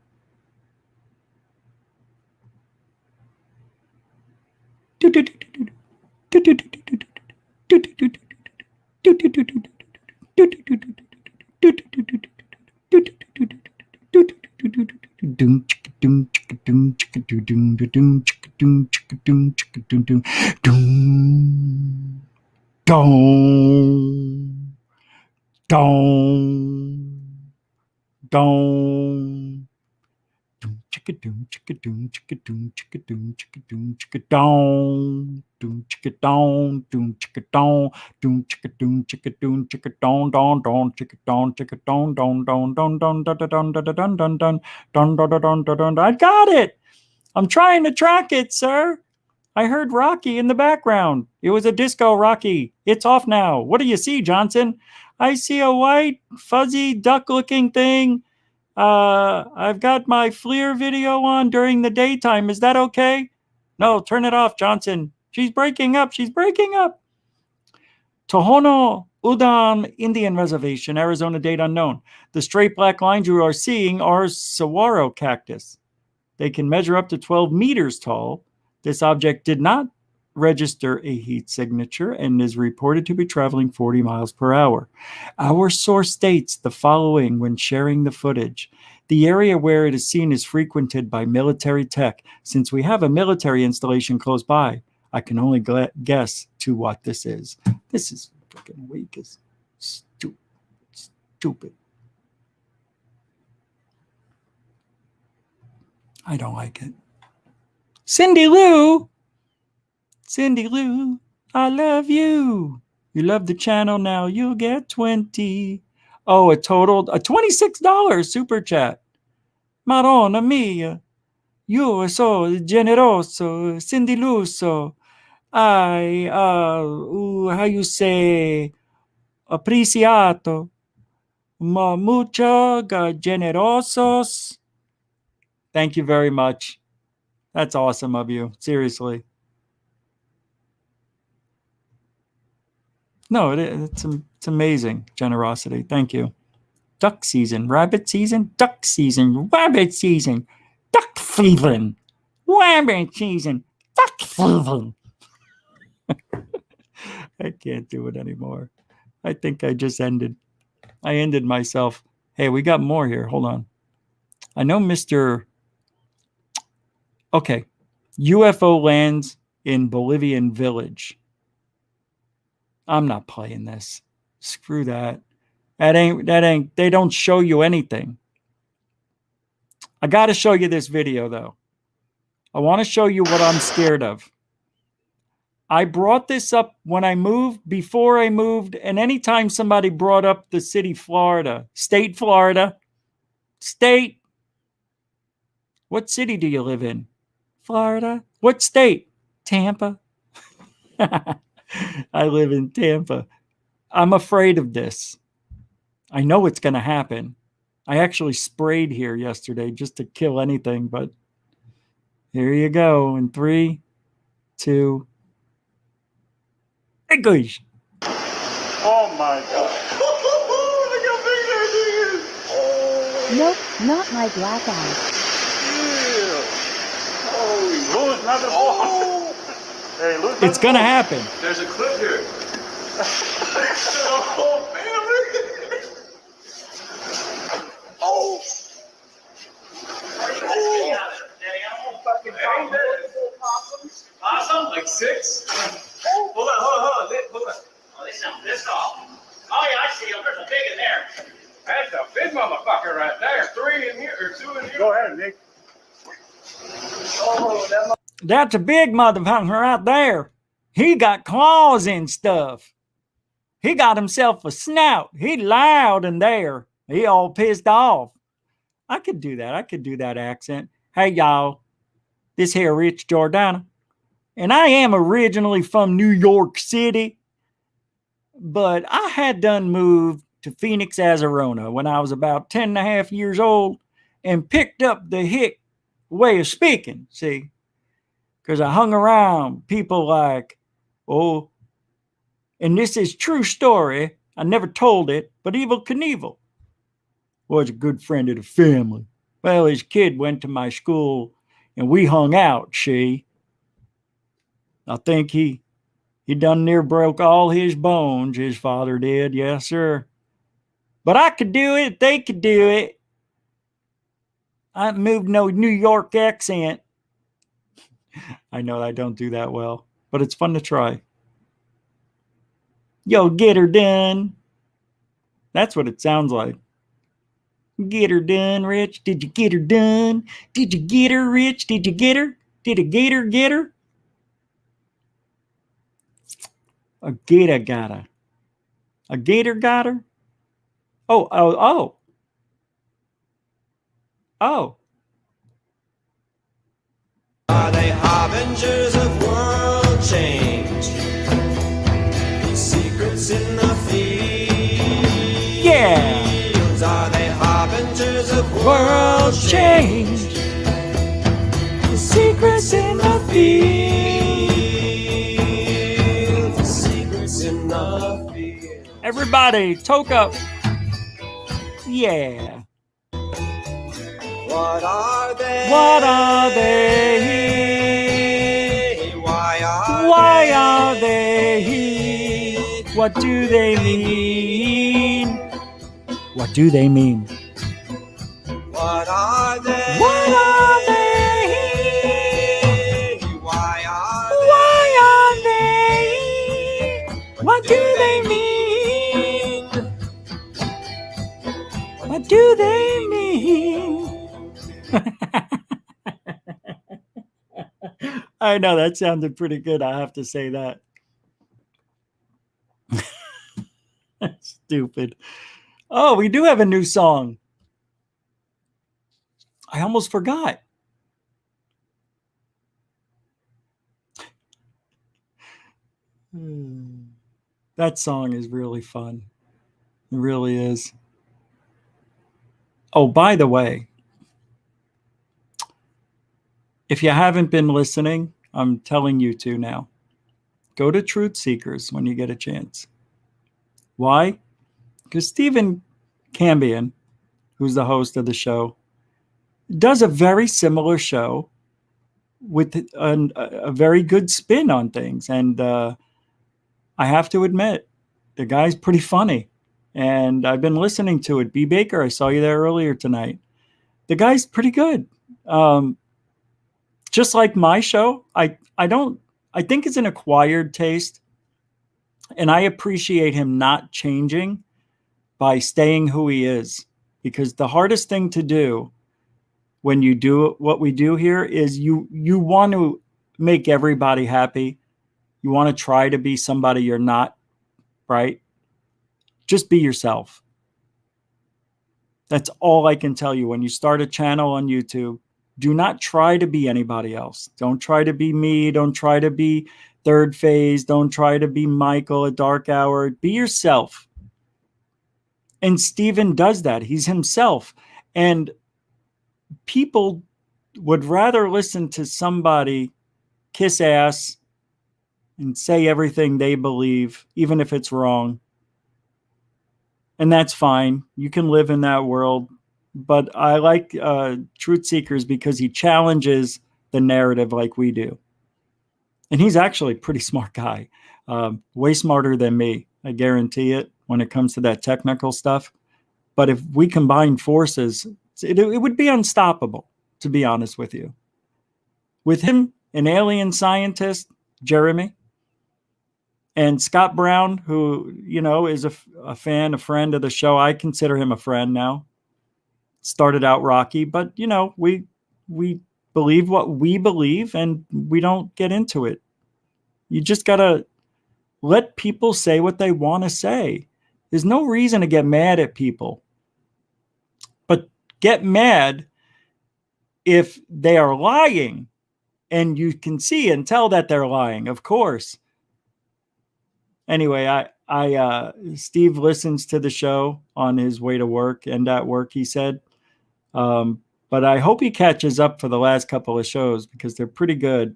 Chicka-doom, chicka-doom, chicka-doom, chicka-doom, chicka-doom, chicka-doom, doom, chicka-doom, doom, chicka-doom, doom, chicka-doom, chicka-doom, chicka-doom, don, don, chicka-doom, chicka-doom, don, don, don, don, da, da, don, da, da, don, don, don, don, da, da, don, da, don. I got it. I'm trying to track it, sir. I heard Rocky in the background. It was a disco Rocky. It's off now. What do you see, Johnson? I see a white, fuzzy, duck-looking thing. I've got my FLIR video on during the daytime. Is that okay? No, turn it off, Johnson. She's breaking up. She's breaking up. Tohono Udam Indian Reservation, Arizona, date unknown. The straight black lines you are seeing are saguaro cactus. They can measure up to 12 meters tall. This object did not register a heat signature and is reported to be traveling 40 miles per hour. Our source states the following when sharing the footage. The area where it is seen is frequented by military tech. Since we have a military installation close by, I can only guess to what this is. This is freaking weak as stupid. I don't like it. Cindy Lou, I love you. You love the channel now. You'll get 20. Oh, a $26 super chat. Madonna mia, you are so generoso, Cindy Luso. How you say, appreciato, mucho generosos. Thank you very much. That's awesome of you. Seriously. No, it's amazing generosity. Thank you. Duck season, rabbit season, duck season, rabbit season, duck season, rabbit season, duck season. I can't do it anymore. I think I just ended. I ended myself. Hey, we got more here. Hold on. I know Mr. Okay. UFO lands in Bolivian village. I'm not playing this. Screw that. That ain't, they don't show you anything. I got to show you this video, though. I want to show you what I'm scared of. I brought this up when I moved, before I moved, and anytime somebody brought up the city, Florida, state Florida, state. What city do you live in? Florida. What state? Tampa. I live in Tampa. I'm afraid of this. I know it's going to happen. I actually sprayed here yesterday just to kill anything, but here you go. In 3, 2, English. Oh my God. Nope, not my black eye. Louis, not the ball. Hey, Louis, It's going to happen. There's a clip here. Oh, man. Oh. Awesome, like 6. Hold on. Oh, they sound pissed off. Oh, yeah, I see them. There's a big in there. That's a big motherfucker right there. 3 in here, or 2 in here. Go ahead, Nick. Oh, That's a big motherfucker right there. He got claws and stuff. He got himself a snout. He loud in there. He all pissed off. I could do that. I could do that accent. Hey, y'all. This here Rich Giordano. And I am originally from New York City. But I had done moved to Phoenix, Arizona when I was about 10 and a half years old and picked up the hick way of speaking, see? Because I hung around people like, oh, and this is true story. I never told it, but Evel Knievel was a good friend of the family. Well, his kid went to my school and we hung out, see? I think he done near broke all his bones, his father did, yes, sir. But I could do it, they could do it. I ain't moved no New York accent. I know I don't do that well, but it's fun to try. Yo, get her done. That's what it sounds like. Get her done, Rich. Did you get her done? Did you get her, Rich? Did you get her? Did a gator get her? A gator got her. A gator got her? Oh, oh, oh. Oh. Are they harbingers of world change? Secrets in the fields. Yeah. Are they harbingers of World change. The secrets in the field. Secrets in the field. Everybody, toke up. Yeah. What are they? What are they? Why are they? What do they mean? What do they mean? What are they? What are they? Why are they? What do they mean? What do they mean? I know that sounded pretty good. I have to say that. Stupid. Oh, we do have a new song. I almost forgot. That song is really fun. It really is. Oh, by the way, if you haven't been listening, I'm telling you to now. Go to Truth Seekers when you get a chance. Why? Because Stephen Cambion, who's the host of the show, does a very similar show with a very good spin on things. And I have to admit, the guy's pretty funny. And I've been listening to it. B. Baker, I saw you there earlier tonight. The guy's pretty good. Just like my show, I think it's an acquired taste. And I appreciate him not changing by staying who he is. Because the hardest thing to do when you do what we do here is you want to make everybody happy. You want to try to be somebody you're not, right? Just be yourself. That's all I can tell you. When you start a channel on YouTube, do not try to be anybody else. Don't try to be me. Don't try to be Third Phase. Don't try to be Michael at Dark Hour. Be yourself. And Steven does that. He's himself. And people would rather listen to somebody kiss ass and say everything they believe, even if it's wrong. And that's fine. You can live in that world. But I like Truth Seekers because he challenges the narrative like we do. And he's actually a pretty smart guy. Way smarter than me. I guarantee it when it comes to that technical stuff. But if we combine forces, it would be unstoppable, to be honest with you. With him, an alien scientist, Jeremy, and Scott Brown, who, you know, is a fan, a friend of the show. I consider him a friend now. Started out rocky, but, you know, we believe what we believe and we don't get into it. You just got to let people say what they want to say. There's no reason to get mad at people. But get mad if they are lying and you can see and tell that they're lying, of course. Anyway, Steve listens to the show on his way to work and at work, he said. But I hope he catches up for the last couple of shows because they're pretty good,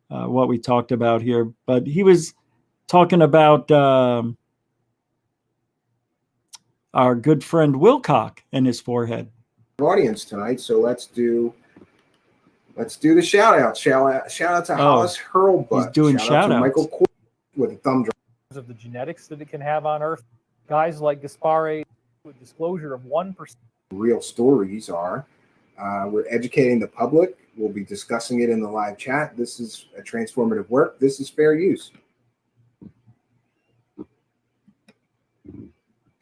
what we talked about here. But he was talking about our good friend Wilcock and his forehead. Audience tonight, so let's do the shout out. Shout out to Hollis Hurlbutt. He's doing shout outs. Michael Court with a thumb drive. Of the genetics that it can have on Earth, guys like Gaspare, with disclosure of 1%. Real stories are. We're educating the public. We'll be discussing it in the live chat. This is a transformative work. This is fair use.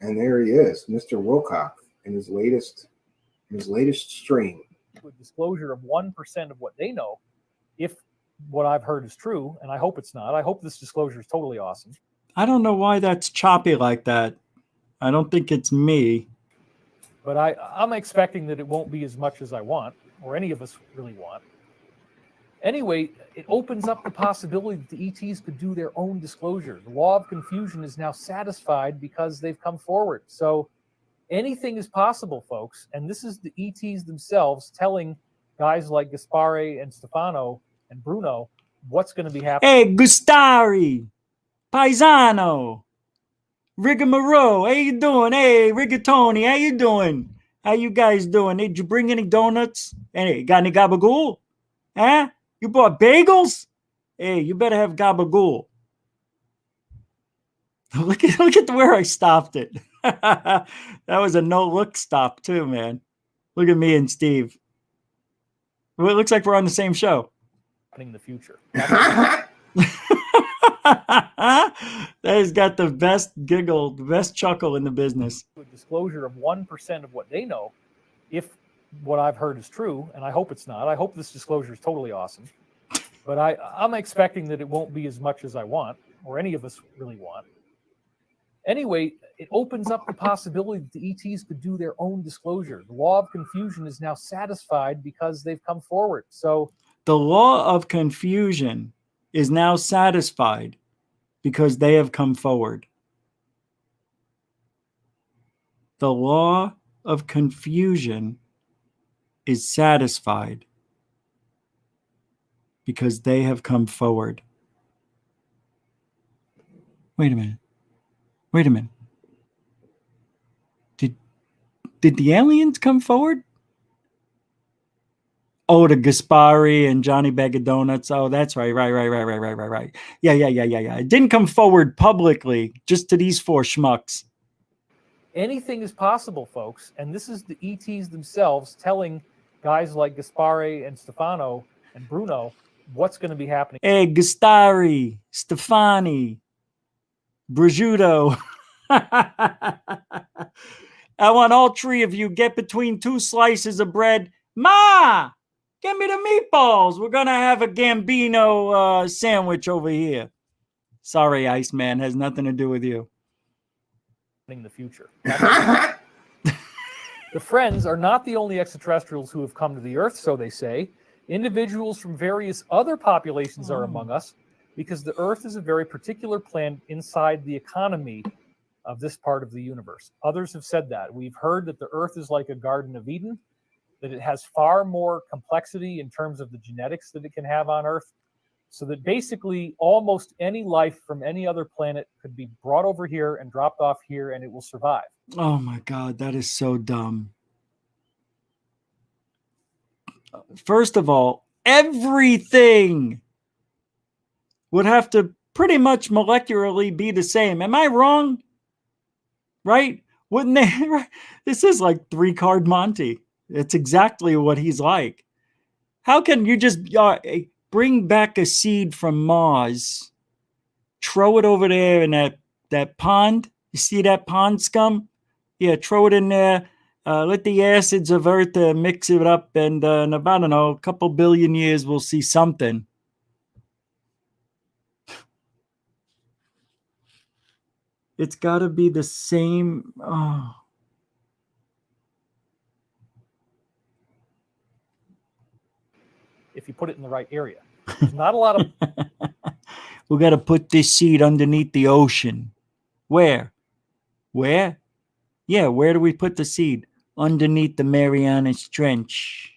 And there he is, Mr. Wilcock, in his latest stream. With disclosure of 1% of what they know, if what I've heard is true, and I hope it's not. I hope this disclosure is totally awesome. I don't know why that's choppy like that. I don't think it's me. But I'm expecting that it won't be as much as I want, or any of us really want. Anyway, it opens up the possibility that the ETs could do their own disclosure. The law of confusion is now satisfied because they've come forward. So anything is possible, folks. And this is the ETs themselves telling guys like Gaspare and Stefano and Bruno what's going to be happening. Hey, Gustari, Paisano, Rigamarow, how you doing? Hey, Rigatoni, how you doing? How you guys doing? Did you bring any donuts? Hey, got any gabagool? Huh? You bought bagels? Hey, you better have gabagool. Look at where I stopped it. That was a no-look stop too, man. Look at me and Steve. Well, it looks like we're on the same show. In the future. That has got the best giggle, the best chuckle in the business. With disclosure of 1% of what they know, if what I've heard is true, and I hope it's not. I hope this disclosure is totally awesome. But I'm expecting that it won't be as much as I want, or any of us really want. Anyway, it opens up the possibility that the ETs could do their own disclosure. The law of confusion is now satisfied because they've come forward. So the law of confusion is now satisfied because they have come forward. The law of confusion is satisfied because they have come forward. Wait a minute. Did the aliens come forward? Oh, the Gaspari and Johnny Bag of Donuts. Oh, that's right. Right. Yeah. It didn't come forward publicly, just to these four schmucks. anything is possible, folks. And this is the ETs themselves telling guys like Gaspare and Stefano and Bruno what's going to be happening. Hey, Gastari, Stefani, Prosciutto. I want all three of you get between two slices of bread. Ma, give me the meatballs. We're going to have a Gambino sandwich over here. Sorry, Iceman. Has nothing to do with you. In the future. The Friends are not the only extraterrestrials who have come to the Earth, so they say. Individuals from various other populations are among us because the Earth is a very particular planet inside the economy of this part of the universe. Others have said that. We've heard that the Earth is like a Garden of Eden, that it has far more complexity in terms of the genetics that it can have on Earth, so that basically almost any life from any other planet could be brought over here and dropped off here and it will survive. Oh my God, that is so dumb. First of all, everything would have to pretty much molecularly be the same. Am I wrong? Right? Wouldn't they? This is like 3-card Monty. It's exactly what he's like. How can you just bring back a seed from Mars, throw it over there in that pond? You see that pond scum? Yeah, throw it in there. Let the acids of Earth mix it up, and in about, I don't know, a couple billion years, we'll see something. It's got to be the same. Oh. If you put it in the right area. There's not a lot of... We got to put this seed underneath the ocean Where? Where? Yeah, where do we put the seed? Underneath the Marianas Trench.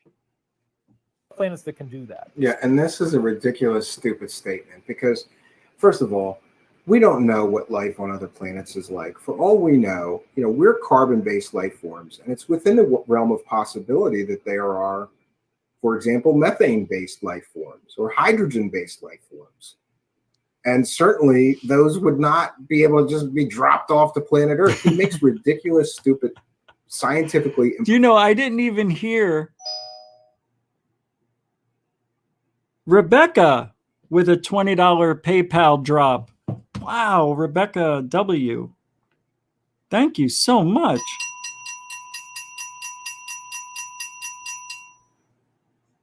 Planets that can do that. Yeah, and this is a ridiculous, stupid statement because, first of all, we don't know what life on other planets is like. For all we know, we're carbon-based life forms, and it's within the realm of possibility that there are, for example, methane-based life forms or hydrogen-based life forms. And certainly those would not be able to just be dropped off the planet Earth. He makes ridiculous, stupid, scientifically. I didn't even hear Rebecca with a $20 PayPal drop. Wow, Rebecca W. Thank you so much.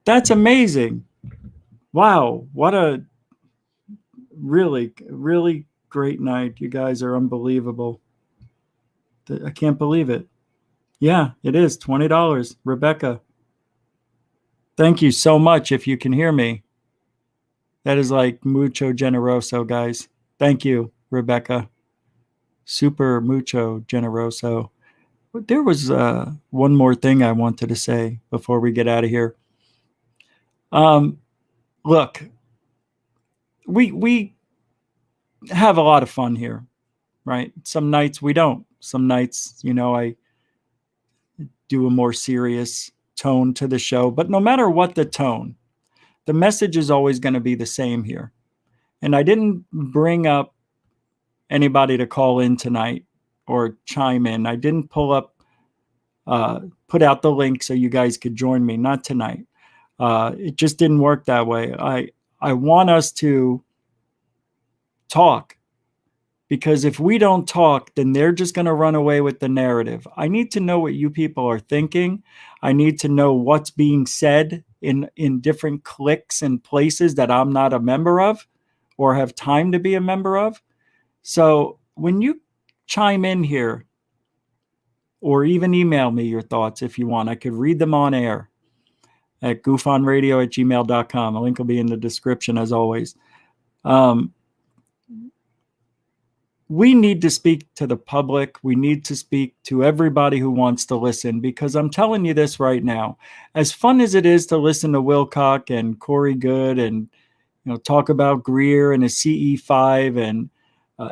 That's amazing. Wow, what a really, really great night. You guys are unbelievable. I can't believe it. Yeah, it is $20. Rebecca, thank you so much if you can hear me. That is like mucho generoso, guys. Thank you, Rebecca. Super mucho generoso. But there was one more thing I wanted to say before we get out of here. Look, we have a lot of fun here, right? Some nights we don't. Some nights, I do a more serious tone to the show. But no matter what the tone, the message is always going to be the same here. And I didn't bring up anybody to call in tonight or chime in. I didn't put out the link so you guys could join me. Not tonight. It just didn't work that way. I want us to talk, because if we don't talk, then they're just going to run away with the narrative. I need to know what you people are thinking. I need to know what's being said in different cliques and places that I'm not a member of or have time to be a member of. So when you chime in here, or even email me your thoughts if you want, I could read them on air at goofonradio@gmail.com. A link will be in the description as always. We need to speak to the public. We need to speak to everybody who wants to listen, because I'm telling you this right now, as fun as it is to listen to Wilcock and Corey Good and talk about Greer and his CE5 and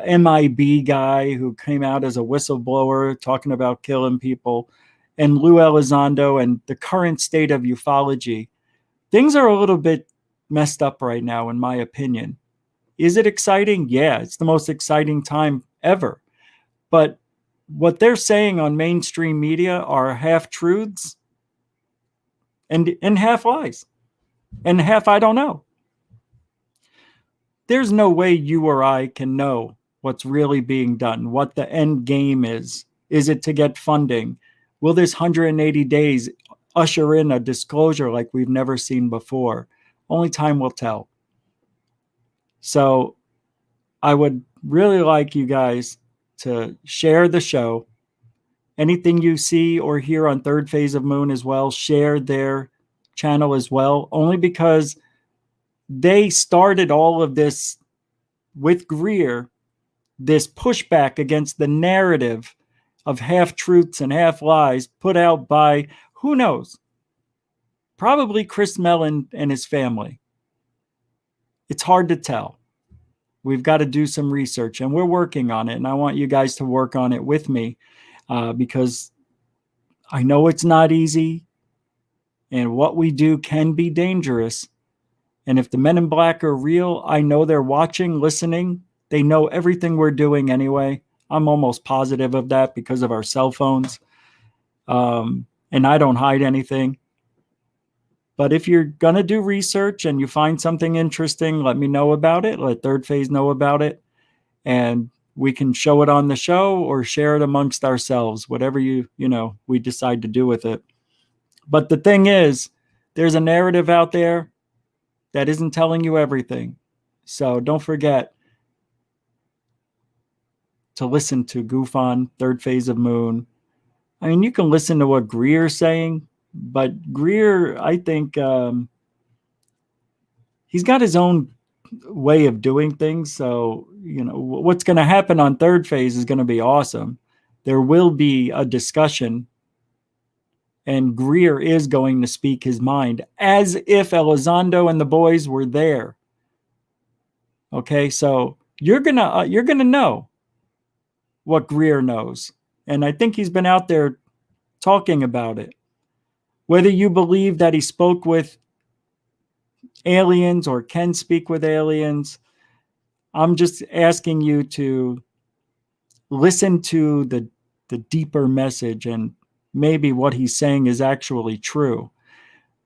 M.I.B guy who came out as a whistleblower talking about killing people, and Lou Elizondo and the current state of ufology, things are a little bit messed up right now, in my opinion. Is it exciting? Yeah, it's the most exciting time ever. But what they're saying on mainstream media are half-truths and half lies and half I don't know. There's no way you or I can know what's really being done, what the end game is. Is it to get funding? Will this 180 days usher in a disclosure like we've never seen before? Only time will tell. So I would really like you guys to share the show. Anything you see or hear on Third Phase of Moon as well, share their channel as well, only because they started all of this with Greer, this pushback against the narrative of half-truths and half-lies put out by, who knows, probably Chris Mellon and his family. It's hard to tell. We've got to do some research, and we're working on it, and I want you guys to work on it with me, because I know it's not easy, and what we do can be dangerous. And if the men in black are real, I know they're watching, listening. They know everything we're doing anyway. I'm almost positive of that because of our cell phones. And I don't hide anything. But if you're going to do research and you find something interesting, let me know about it. Let Third Phase know about it. And we can show it on the show or share it amongst ourselves, whatever we decide to do with it. But the thing is, there's a narrative out there that isn't telling you everything. So don't forget to listen to Goof on Third Phase of Moon. I mean, you can listen to what Greer's saying, but Greer, I think he's got his own way of doing things. So what's going to happen on third phase is going to be awesome. There will be a discussion, and Greer is going to speak his mind as if Elizondo and the boys were there. Okay, so you're gonna know what Greer knows, and I think he's been out there talking about it. Whether you believe that he spoke with aliens or can speak with aliens, I'm just asking you to listen to the deeper message, and maybe what he's saying is actually true.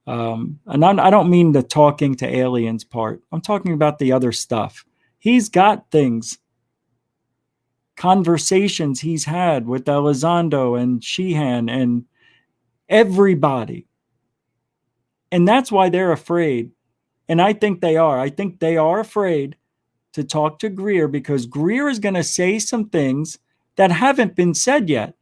And I don't mean the talking to aliens part. I'm talking about the other stuff. He's got things, conversations he's had with Elizondo and Sheehan and everybody. And that's why they're afraid. And I think they are. I think they are afraid to talk to Greer, because Greer is going to say some things that haven't been said yet.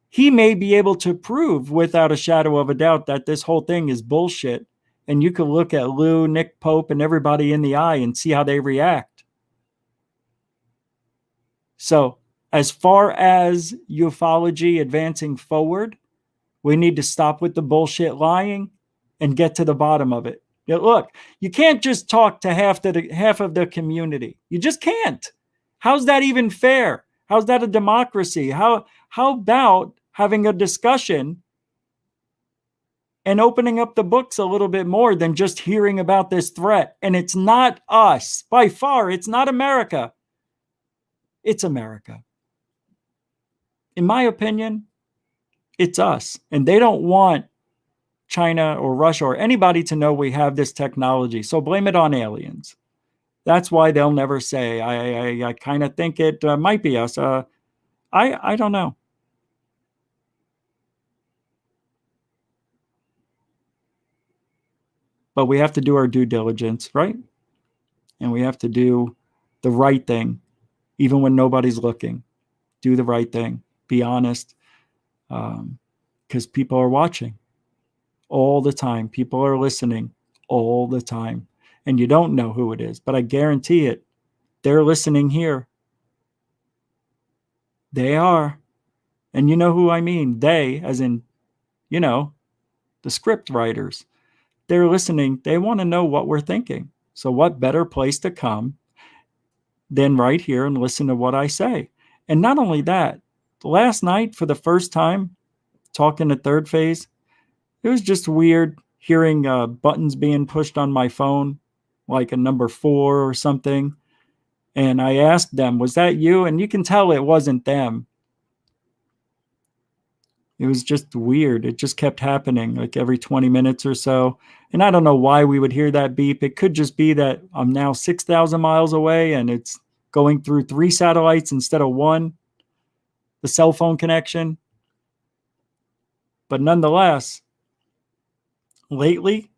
He may be able to prove without a shadow of a doubt that this whole thing is bullshit. And you can look at Lou, Nick Pope, and everybody in the eye and see how they react. So, as far as ufology advancing forward, we need to stop with the bullshit lying and get to the bottom of it. Look, you can't just talk to half of the community. You just can't. How's that even fair? How's that a democracy? How about having a discussion and opening up the books a little bit more than just hearing about this threat? And it's not us. By far, it's not America. It's America. In my opinion, it's us. And they don't want China or Russia or anybody to know we have this technology. So blame it on aliens. That's why they'll never say. I kind of think it might be us. I don't know. But we have to do our due diligence, right? And we have to do the right thing, even when nobody's looking. Do the right thing. Be honest. Because people are watching all the time. People are listening all the time. And you don't know who it is, but I guarantee it. They're listening here. They are. And you know who I mean. They, as in, the script writers. They're listening. They want to know what we're thinking. So what better place to come than right here and listen to what I say? And not only that, last night, for the first time, talking to third phase, it was just weird hearing buttons being pushed on my phone, like a number 4 or something. And I asked them, was that you? And you can tell it wasn't them. It was just weird. It just kept happening like every 20 minutes or so. And I don't know why we would hear that beep. It could just be that I'm now 6,000 miles away and it's going through 3 satellites instead of 1, the cell phone connection. But nonetheless, lately,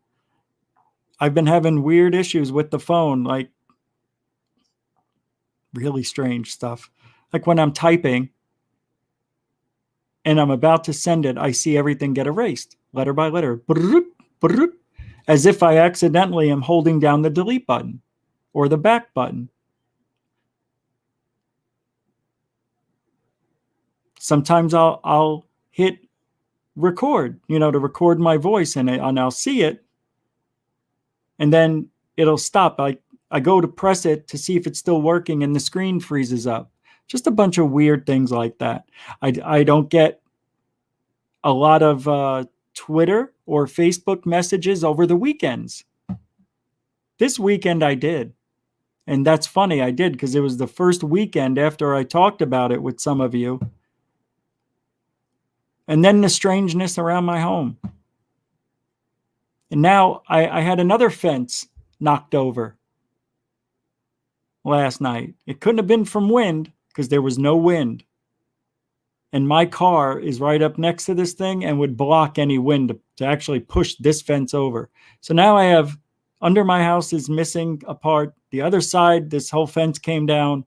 I've been having weird issues with the phone, like really strange stuff. Like when I'm typing and I'm about to send it, I see everything get erased, letter by letter, as if I accidentally am holding down the delete button or the back button. Sometimes I'll hit record, to record my voice, and I'll see it, and then it'll stop. I go to press it to see if it's still working, and the screen freezes up. Just a bunch of weird things like that. I don't get a lot of Twitter or Facebook messages over the weekends. This weekend I did. And that's funny, I did, because it was the first weekend after I talked about it with some of you. And then the strangeness around my home. And now I had another fence knocked over last night. It couldn't have been from wind because there was no wind. And my car is right up next to this thing and would block any wind to actually push this fence over. So now I have, under my house is missing a part. The other side, this whole fence came down.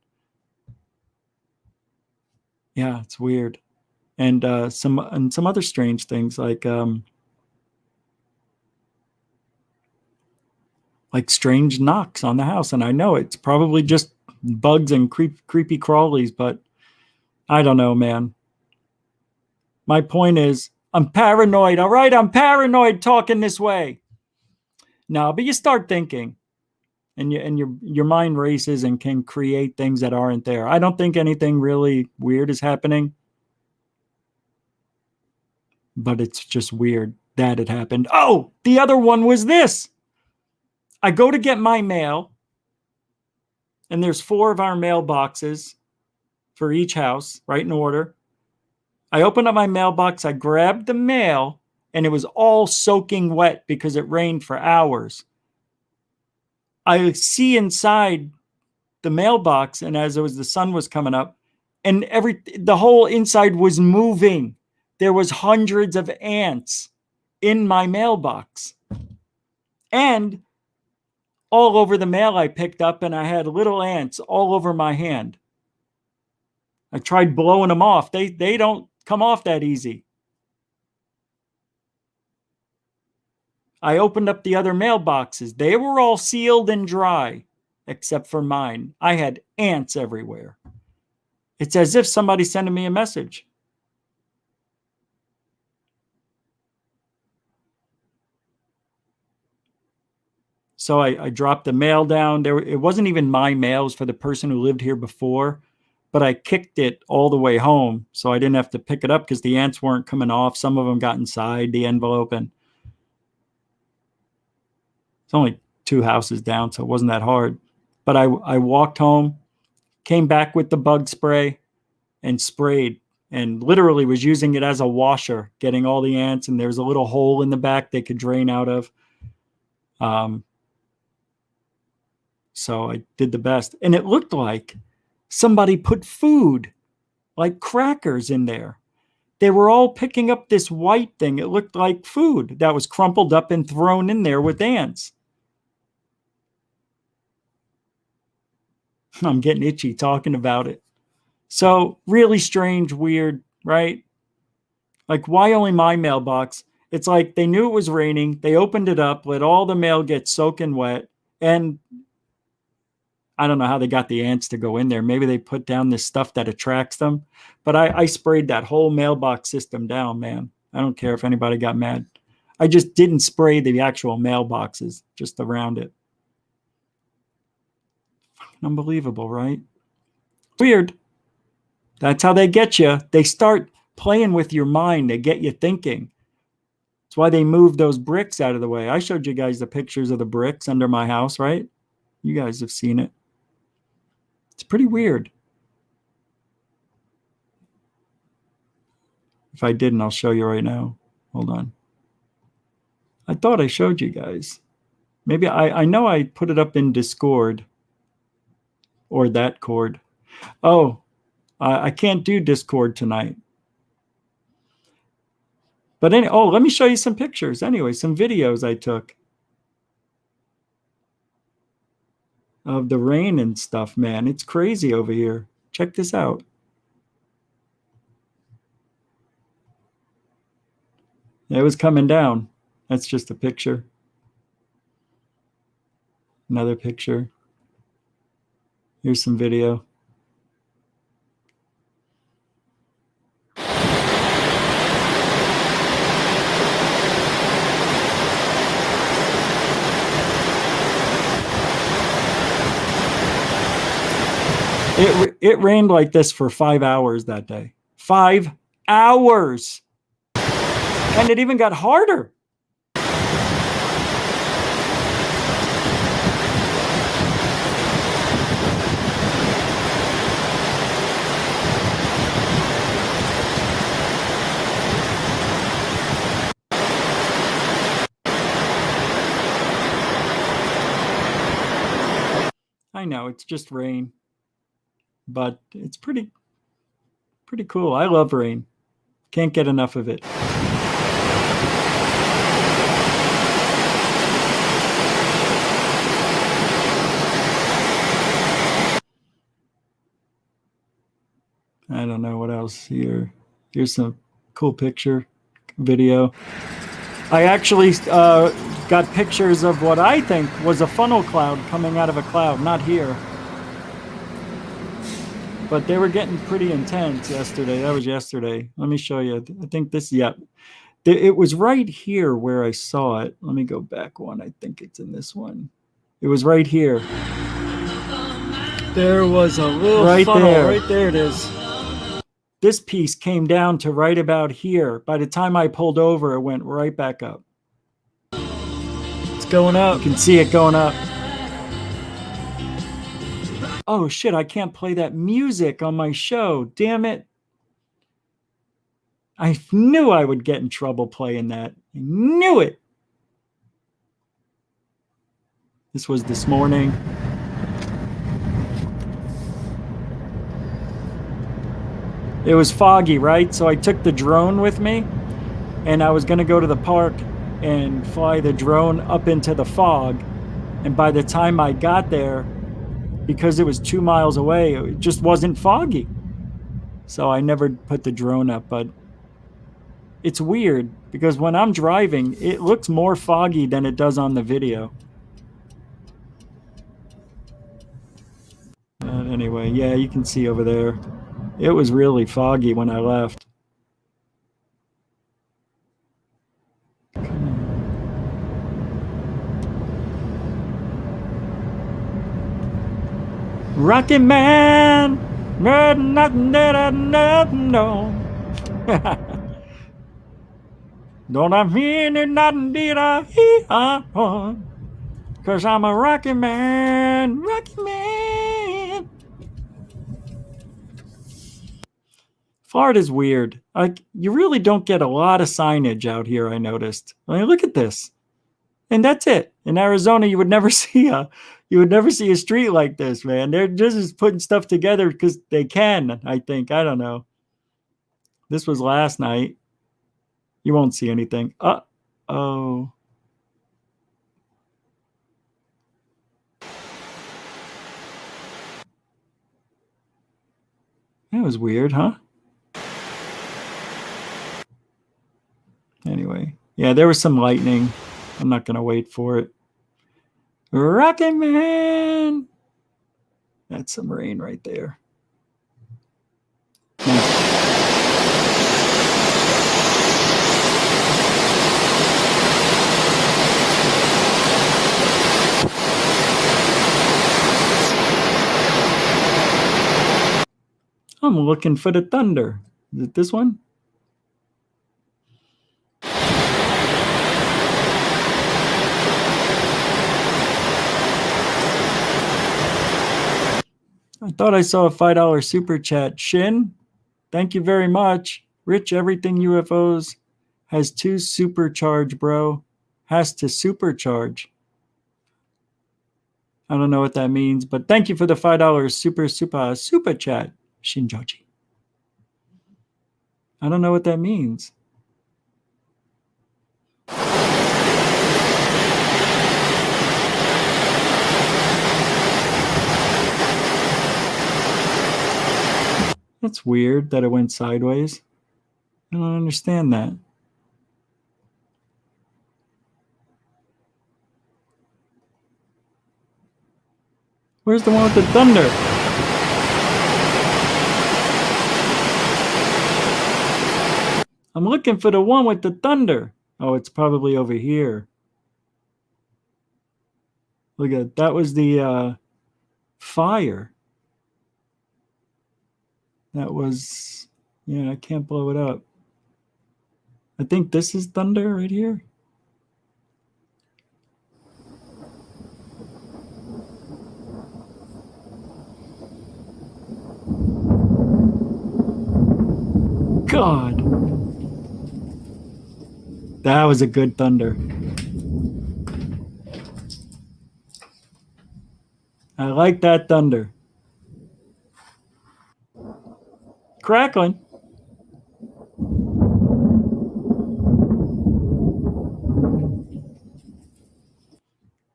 Yeah, it's weird. And some other strange things like strange knocks on the house. And I know it's probably just bugs and creepy crawlies, but I don't know, man. My point is, I'm paranoid. All right, I'm paranoid talking this way. No, but you start thinking, and your mind races and can create things that aren't there. I don't think anything really weird is happening, but it's just weird that it happened. Oh, the other one was this. I go to get my mail, and there's 4 of our mailboxes for each house, right in order. I opened up my mailbox, I grabbed the mail, and it was all soaking wet because it rained for hours. I see inside the mailbox, and as the sun was coming up, and the whole inside was moving. There was hundreds of ants in my mailbox. And all over the mail I picked up, and I had little ants all over my hand. I tried blowing them off. They don't come off that easy. I opened up the other mailboxes. They were all sealed and dry, except for mine. I had ants everywhere. It's as if somebody's sending me a message. So I dropped the mail down. It wasn't even my mail. It was for the person who lived here before. But I kicked it all the way home, so I didn't have to pick it up because the ants weren't coming off. Some of them got inside the envelope, and it's only 2 houses down, so it wasn't that hard. But I walked home, came back with the bug spray, and sprayed, and literally was using it as a washer, getting all the ants, and there's a little hole in the back they could drain out of. So I did the best. And it looked like somebody put food, like crackers, in there. They were all picking up this white thing. It looked like food that was crumpled up and thrown in there with ants. I'm getting itchy talking about it. So really strange, weird, right? Like, why only my mailbox? It's like they knew it was raining. They opened it up, let all the mail get soaking wet. And I don't know how they got the ants to go in there. Maybe they put down this stuff that attracts them. But I sprayed that whole mailbox system down, man. I don't care if anybody got mad. I just didn't spray the actual mailboxes, just around it. Unbelievable, right? Weird. That's how they get you. They start playing with your mind. They get you thinking. That's why they moved those bricks out of the way. I showed you guys the pictures of the bricks under my house, right? You guys have seen it. It's pretty weird. If I didn't, I'll show you right now. Hold on. I thought I showed you guys. Maybe I know I put it up in Discord. Or that cord. Oh, I can't do Discord tonight. But let me show you some pictures. Anyway, some videos I took of the rain and stuff, man. It's crazy over here. Check this out. It was coming down. That's just a picture. Another picture. Here's some video. It rained like this for 5 hours that day. 5 hours. And it even got harder. I know, it's just rain. But it's pretty cool. I love rain. Can't get enough of it. I don't know what else here. Here's some cool picture, video. I actually got pictures of what I think was a funnel cloud coming out of a cloud, not here. but they were getting pretty intense yesterday. That was yesterday. Let me show you. I think this, yeah. It was right here where I saw it. Let me go back one. I think it's in this one. It was right here. There was a little right funnel. there. Right there it is. This piece came down to right about here. By the time I pulled over, it went right back up. It's going up. You can see it going up. Oh shit, I can't play that music on my show. Damn it. I knew I would get in trouble playing that. I knew it. This was this morning. It was foggy, right? So I took the drone with me and I was going to go to the park and fly the drone up into the fog. And by the time I got there, because it was 2 miles away, it just wasn't foggy. So I never put the drone up, but it's weird because when I'm driving, it looks more foggy than it does on the video. Anyway, yeah, you can see over there. It was really foggy when I left. Rocket Man, nothing that I know. Don't I mean it, nothing did I hear, 'cause I'm a Rocket Man, Rocket Man. Florida's weird. Like, you really don't get a lot of signage out here, I noticed. I mean, look at this. And that's it. In Arizona, you would never see a street like this, man. They're just putting stuff together because they can, I think. I don't know. This was last night. You won't see anything. Uh-oh. That was weird, huh? Anyway. Yeah, there was some lightning. I'm not going to wait for it. Rocket Man! That's some rain right there. Nice. I'm looking for the thunder. Is it this one? I thought I saw a $5 super chat. Shin, thank you very much. Rich, everything UFOs has to supercharge, bro. Has to supercharge. I don't know what that means, but thank you for the $5 super chat, Shinjoji. I don't know what that means. That's weird that it went sideways. I don't understand that. Where's the one with the thunder? I'm looking for the one with the thunder. Oh, it's probably over here. Look at that. Was the fire. That was, yeah, I can't blow it up. I think this is thunder right here. God. That was a good thunder. I like that thunder. Crackling.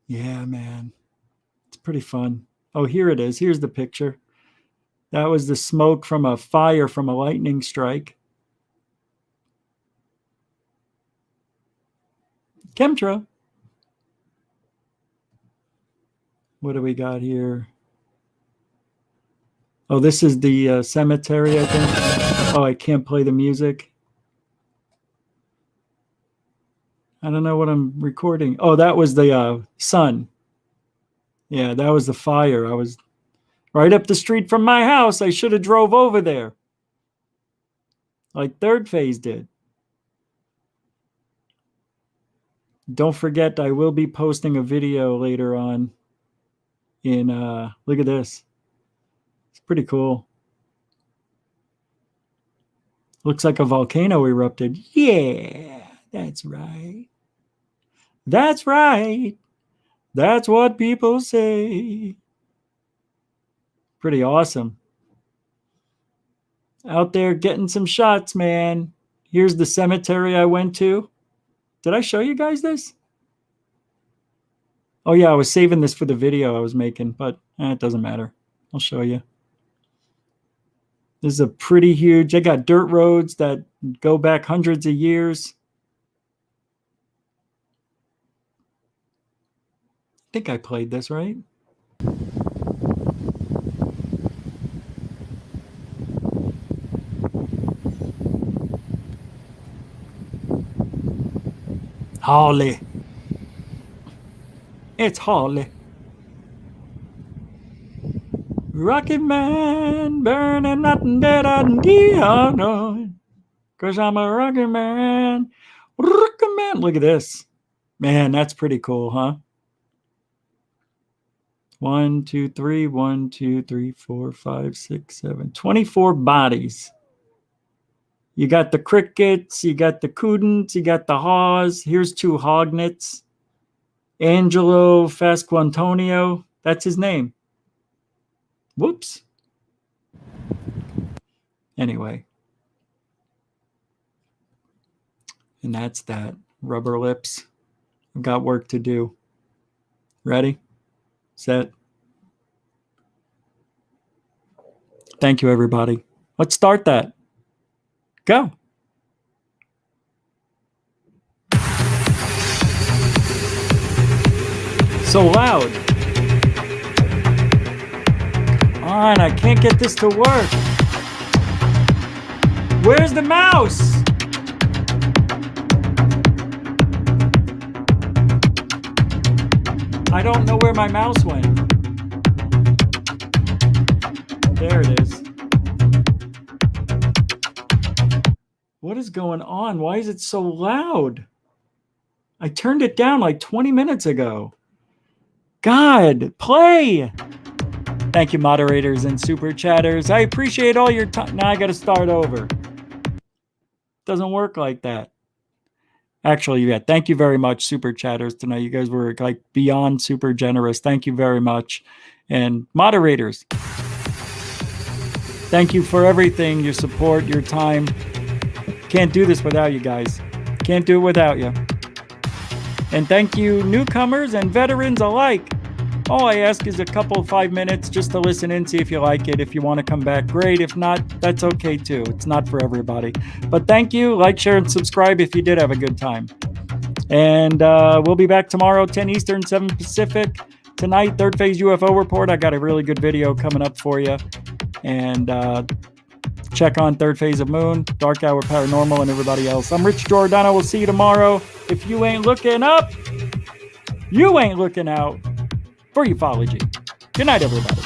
Yeah, man. It's pretty fun. Oh, here it is. Here's the picture. That was the smoke from a fire from a lightning strike. Chemtrail. What do we got here? Oh, this is the cemetery, I think. Oh, I can't play the music. I don't know what I'm recording. Oh, that was the sun. Yeah, that was the fire. I was right up the street from my house. I should have drove over there, like Third Phase did. Don't forget, I will be posting a video later on in, look at this. It's pretty cool. Looks like a volcano erupted. Yeah, that's right. That's right. That's what people say. Pretty awesome. Out there getting some shots, man. Here's the cemetery I went to. Did I show you guys this? Oh, yeah, I was saving this for the video I was making, but it doesn't matter. I'll show you. This is a pretty huge, they got dirt roads that go back hundreds of years. I think I played this, right? Holly. It's Holly. Rocket Man, burning nothing that I need. Oh, no. Because I'm a rocket man. Rocket Man. Look at this. Man, that's pretty cool, huh? 1, 2, 3, 1, 2, 3, 4, 5, 6, 7. 24 bodies. You got the crickets, you got the cudents, you got the haws. Here's 2 hognets. Angelo Fasquantonio. That's his name. Whoops. Anyway. And that's that. Rubber lips. I've got work to do. Ready? Set. Thank you, everybody. Let's start that. Go. So loud. On, I can't get this to work. Where's the mouse? I don't know where my mouse went. There it is. What is going on? Why is it so loud? I turned it down like 20 minutes ago. God, play! Thank you, moderators and super chatters. I appreciate all your time. Now I got to start over. Doesn't work like that. Actually, yeah, thank you very much, super chatters tonight. You guys were like beyond super generous. Thank you very much. And moderators, thank you for everything, your support, your time. Can't do this without you guys. Can't do it without you. And thank you, newcomers and veterans alike. All I ask is a couple 5 minutes just to listen in, see if you like it. If you want to come back, great. If not, that's okay too. It's not for everybody. But thank you. Like, share, and subscribe if you did have a good time. And we'll be back tomorrow, 10 Eastern, 7 Pacific. Tonight, Third Phase UFO Report. I got a really good video coming up for you. And check on Third Phase of Moon, Dark Hour Paranormal, and everybody else. I'm Rich Giordano. We'll see you tomorrow. If you ain't looking up, you ain't looking out. For UFOlogy. Good night, everybody.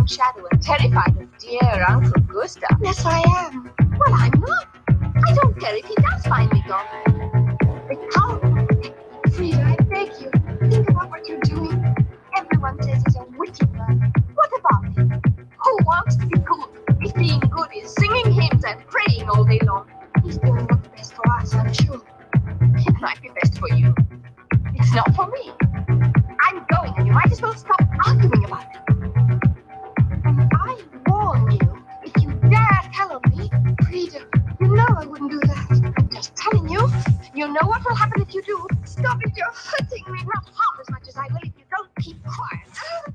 Shadow and terrified of dear Uncle Gustav. Yes, I am. Well, I'm not. I don't care if he does find me gone. It's how being good is singing hymns and praying all day long. He's doing what's best for us, I'm sure. It might be best for you. It's not for me. I'm going, and you might as well stop arguing about it. And I warn you, if you dare tell on me, Frida, you know I wouldn't do that. I'm just telling you. You know what will happen if you do. Stop it, you're hurting me not half as much as I will if you don't keep quiet.